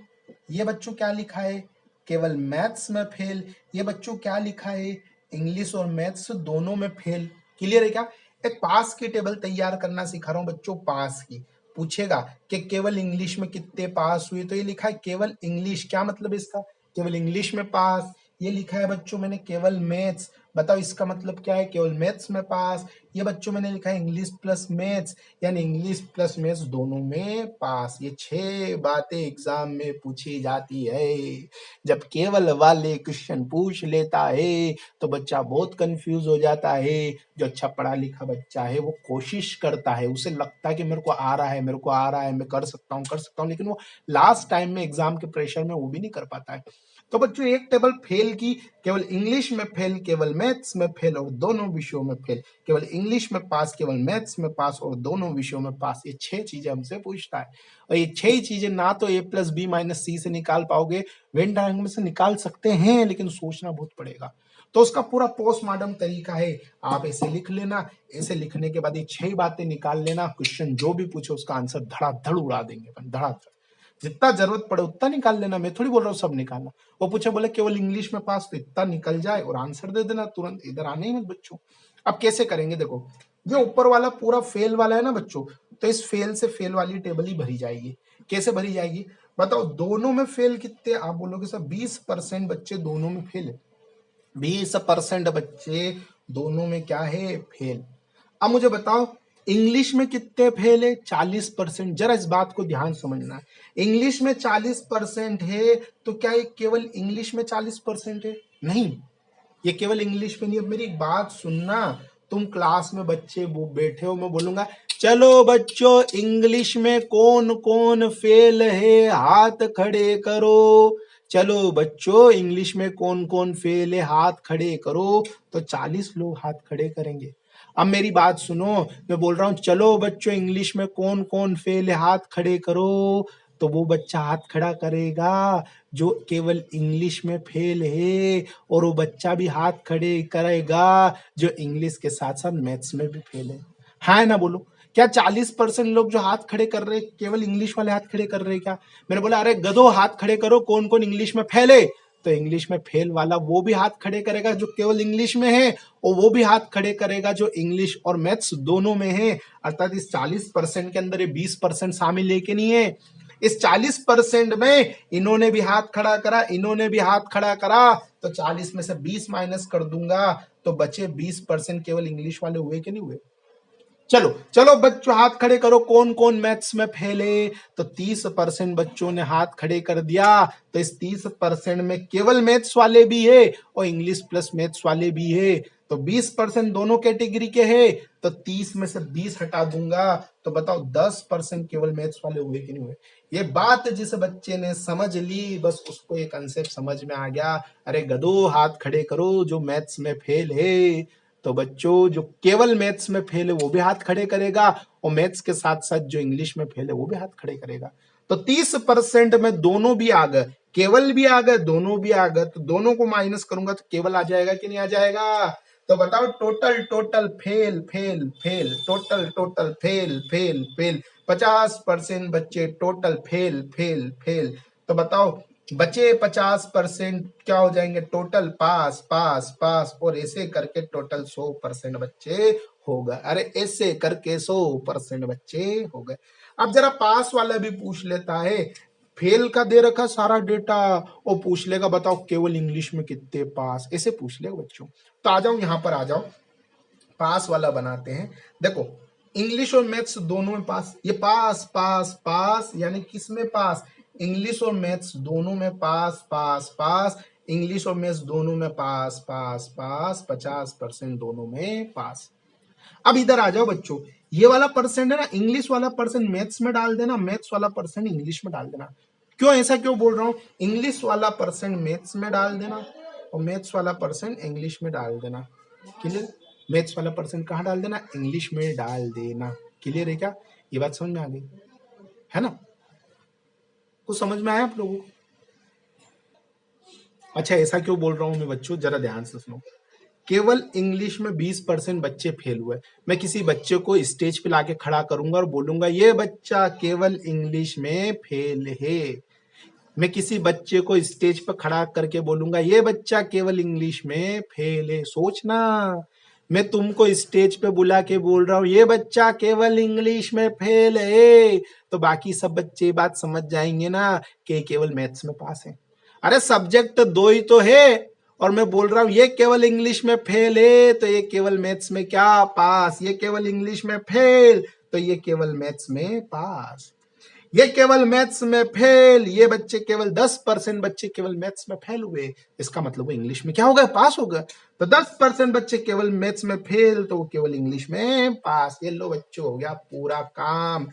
ये बच्चों क्या लिखा है? केवल मैथ्स में फेल। ये बच्चों क्या लिखा है? इंग्लिश और मैथ्स दोनों में फेल। क्लियर है क्या? एक पास की टेबल तैयार करना सिखा रहा हूं बच्चों, पास की। पूछेगा कि केवल इंग्लिश में कितने पास हुए, तो ये लिखा है केवल इंग्लिश। क्या मतलब है इसका? केवल इंग्लिश में पास। ये लिखा है बच्चों मैंने केवल मैथ्स, बताओ इसका मतलब क्या है? केवल मैथ्स में पास। ये बच्चों मैंने लिखा है इंग्लिश प्लस मैथ्स, यानी इंग्लिश प्लस मैथ्स दोनों में पास। ये 6 बातें एग्जाम में पूछी जाती है। जब केवल वाले क्वेश्चन पूछ लेता है तो बच्चा बहुत कंफ्यूज हो जाता है। जो अच्छा पढ़ा लिखा बच्चा है वो कोशिश करता है, उसे लगता है कि मेरे को आ रहा है, मेरे को आ रहा है, मैं कर सकता हूँ, लेकिन वो लास्ट टाइम में एग्जाम के प्रेशर में वो भी नहीं कर पाता है। तो बच्चों एक टेबल फेल की, केवल इंग्लिश में फेल, केवल मैथ्स में फेल और दोनों विषयों में फेल, केवल इंग्लिश में पास, केवल मैथ्स में पास और दोनों विषयों में पास। ये 6 चीजें हमसे पूछता है, और ये 6 चीजें ना तो A+B-C से निकाल पाओगे, वेन डायग्राम से निकाल सकते हैं, लेकिन सोचना बहुत पड़ेगा। तो उसका पूरा पोस्टमार्टम तरीका है, आप ऐसे लिख लेना। ऐसे लिखने के बाद ये 6 बातें निकाल लेना, क्वेश्चन जो भी पूछे उसका आंसर धड़ाधड़ उड़ा देंगे अपन, धड़ाधड़। जितना जरूरत पड़े उतना निकाल लेना, मैं थोड़ी बोल रहा हूँ सब निकालना। वो पूछे बोले केवल इंग्लिश में पास, तो इतना निकल जाए और आंसर दे देना तुरंत, इधर आने ही मत बच्चों। अब कैसे करेंगे? देखो जो ऊपर वाला पूरा फेल वाला है ना बच्चों, तो इस फेल से फेल वाली टेबल ही भरी जाएगी। कैसे भरी जाएगी बताओ? दोनों में फेल कितने? आप बोलोगे सर 20% बच्चे दोनों में फेल है। 20% बच्चे दोनों में क्या है? फेल। अब मुझे बताओ इंग्लिश में कितने फेल है? 40%। जरा इस बात को ध्यान समझना है। इंग्लिश में 40% है तो क्या ये केवल इंग्लिश में 40% है? नहीं, ये केवल इंग्लिश में नहीं। अब मेरी बात सुनना, तुम क्लास में बच्चे वो बैठे हो, मैं बोलूंगा चलो बच्चों इंग्लिश में कौन कौन फेल है हाथ खड़े करो। चलो बच्चों इंग्लिश में कौन कौन फेल है हाथ खड़े करो, तो 40 लोग हाथ खड़े करेंगे। अब मेरी बात सुनो, मैं बोल रहा हूं चलो बच्चों इंग्लिश में कौन कौन फेल है हाथ खड़े करो, तो वो बच्चा हाथ खड़ा करेगा जो केवल इंग्लिश में फेल है, और वो बच्चा भी हाथ खड़े करेगा जो इंग्लिश के साथ साथ मैथ्स में भी फेल है। हाँ ना बोलो, क्या 40% लोग जो हाथ खड़े कर रहे केवल इंग्लिश वाले हाथ खड़े कर रहे क्या? मैंने बोला अरे गधो हाथ खड़े करो कौन कौन इंग्लिश में फेल है, तो इंग्लिश में फेल वाला वो भी हाथ खड़े करेगा जो केवल इंग्लिश में है, और वो भी हाथ खड़े करेगा जो इंग्लिश और मैथ्स दोनों में है। अर्थात इस 40% के अंदर ये 20% शामिल है कि नहीं है? इस 40% में इन्होंने भी हाथ खड़ा करा, इन्होंने भी हाथ खड़ा करा, तो 40 में से 20 माइनस कर दूंगा तो बचे 20% केवल इंग्लिश वाले हुए कि नहीं हुए? चलो चलो बच्चों हाथ खड़े करो कौन कौन मैथ्स में फेल है, तो 30% बच्चों ने हाथ खड़े कर दिया। तो इस 30% में केवल मैथ्स वाले भी है और इंग्लिश प्लस मैथ्स वाले भी है, तो 20% दोनों कैटेगरी के हैं, तो 30 में से 20 हटा दूंगा, तो बताओ 10% केवल मैथ्स वाले हुए कि नहीं हुए? ये बात जिस बच्चे ने समझ ली बस उसको ये कंसेप्ट समझ में आ गया, अरे गधो हाथ खड़े करो जो मैथ्स में फेल है। तो बच्चों जो केवल मैथ्स में फेल है वो भी हाथ खड़े करेगा, और मैथ्स के साथ साथ जो इंग्लिश में फेल है वो भी हाथ खड़े करेगा। तो 30% में दोनों भी आ गए, केवल भी आ गए, दोनों भी आ गए, तो दोनों को माइनस करूंगा तो केवल आ जाएगा कि नहीं आ जाएगा? तो बताओ total total fail fail fail, total total fail fail fail, 50% बच्चे टोटल फेल फेल फेल। तो बताओ बचे 50% क्या हो जाएंगे? टोटल पास पास पास, और ऐसे करके टोटल 100% बच्चे हो गए। अरे ऐसे करके 100% बच्चे हो गए। अब जरा पास वाला भी पूछ लेता है, फेल का दे रखा सारा डेटा, और पूछ लेगा बताओ केवल इंग्लिश में कितने पास, ऐसे पूछ लेगा बच्चों। तो आ जाओ यहां पर आ जाओ, पास वाला बनाते हैं। देखो इंग्लिश और मैथ्स दोनों में पास, ये पास पास पास, यानी किस में पास? इंग्लिश और मैथ्स दोनों में पास पास पास, इंग्लिश और मैथ्स दोनों में पास पास पास, 50% दोनों में पास। अब इधर आ जाओ बच्चों, ये वाला परसेंट है ना, इंग्लिश वाला परसेंट मैथ्स में डाल देना, मैथ्स वाला परसेंट इंग्लिश में डाल देना। क्यों ऐसा क्यों बोल रहा हूं? इंग्लिश वाला परसेंट मैथ्स में डाल देना और मैथ्स वाला परसेंट इंग्लिश में डाल देना। क्लियर? मैथ्स वाला परसेंट कहाँ डाल देना? इंग्लिश में डाल देना। क्लियर है क्या? ये बात समझ में आ गई है ना? कुछ समझ में आया आप लोगों को? अच्छा ऐसा क्यों बोल रहा हूं मैं बच्चों, जरा ध्यान से सुनो। केवल इंग्लिश में 20% बच्चे फेल हुए, मैं किसी बच्चे को स्टेज पे लाके खड़ा करूंगा और बोलूंगा ये बच्चा केवल इंग्लिश में फेल है। मैं किसी बच्चे को स्टेज पर खड़ा करके बोलूंगा ये बच्चा केवल इंग्लिश में फेल है। सोचना, मैं तुमको स्टेज पे बुला के बोल रहा हूँ ये बच्चा केवल इंग्लिश में फेल है, तो बाकी सब बच्चे बात समझ जाएंगे ना कि केवल मैथ्स में पास है। अरे सब्जेक्ट दो ही तो है, और मैं बोल रहा हूँ ये केवल इंग्लिश में फेल है, तो ये केवल मैथ्स में क्या? पास। ये केवल इंग्लिश में फेल, तो ये केवल मैथ्स में पास। ये केवल मैथ्स में फेल, ये बच्चे केवल 10% बच्चे केवल मैथ्स में फेल हुए, इसका मतलब वो इंग्लिश में क्या हो गए? पास हो गए। तो 10% बच्चे केवल मैथ्स में फेल, तो वो केवल इंग्लिश में पास। ये लो बच्चों हो गया पूरा काम।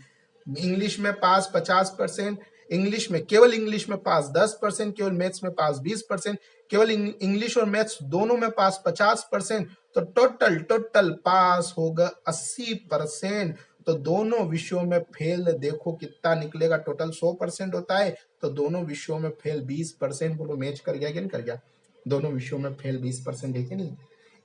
इंग्लिश में पास 50%, इंग्लिश में केवल इंग्लिश में पास 10%, केवल मैथ्स में पास 20%, केवल इंग्लिश और मैथ्स दोनों में पास 50%, तो टोटल टोटल पास होगा 80%। तो दोनों विषयों में फेल देखो कितना निकलेगा, टोटल 100% होता है, तो दोनों विषयों में फेल 20%। बोलो मैच कर गया कि नहीं कर गया? दोनों विषयों में फेल 20% है कि नहीं?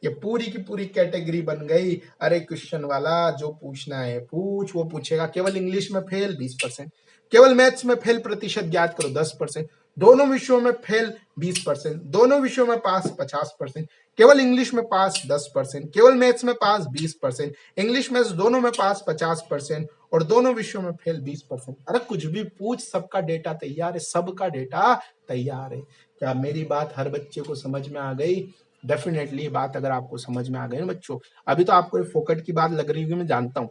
ये पूरी की पूरी कैटेगरी बन गई। अरे क्वेश्चन वाला जो पूछना है पूछ, वो पूछेगा केवल इंग्लिश में फेल 20%, केवल मैथ्स में फेल प्रतिशत ज्ञात करो 10%, दोनों विषयों में फेल 20%, दोनों विषयों में पास 50%, केवल इंग्लिश में पास 10%, केवल मैथ्स में पास 20%, इंग्लिश मैथ्स दोनों में पास 50%, और दोनों विषयों में फेल 20%। अरे कुछ भी पूछ, सबका डेटा तैयार है, सबका डेटा तैयार है। क्या मेरी बात हर बच्चे को समझ में आ गई? डेफिनेटली बात अगर आपको समझ में आ गई ना बच्चों, अभी तो आपको फोकट की बात लग रही होगी मैं जानता हूँ,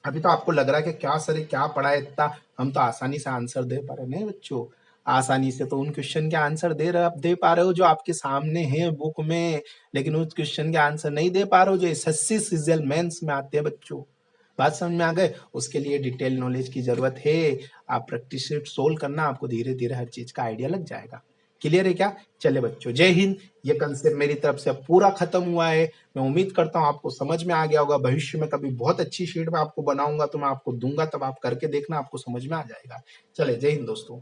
अभी तो आपको लग रहा है कि क्या सर ये क्या पढ़ा है इतना, हम तो आसानी से आंसर दे पा रहे हैं। नहीं बच्चों, आसानी से तो उन क्वेश्चन के आंसर दे पा रहे हो जो आपके सामने हैं बुक में, लेकिन उस क्वेश्चन के आंसर नहीं दे पा रहे हो जो एसएससी सीजीएल मेंस में आते हैं बच्चों। बात समझ में आ गए? उसके लिए डिटेल नॉलेज की जरूरत है। आप प्रैक्टिस से सोल्व करना, आपको धीरे धीरे हर चीज का आइडिया लग जाएगा। क्लियर है क्या? चले बच्चों, जय हिंद। ये कंसेप्ट मेरी तरफ से पूरा खत्म हुआ है। मैं उम्मीद करता हूँ आपको समझ में आ गया होगा। भविष्य में कभी बहुत अच्छी शीट में आपको बनाऊंगा तो मैं आपको दूंगा, तब आप करके देखना, आपको समझ में आ जाएगा। चले, जय हिंद दोस्तों।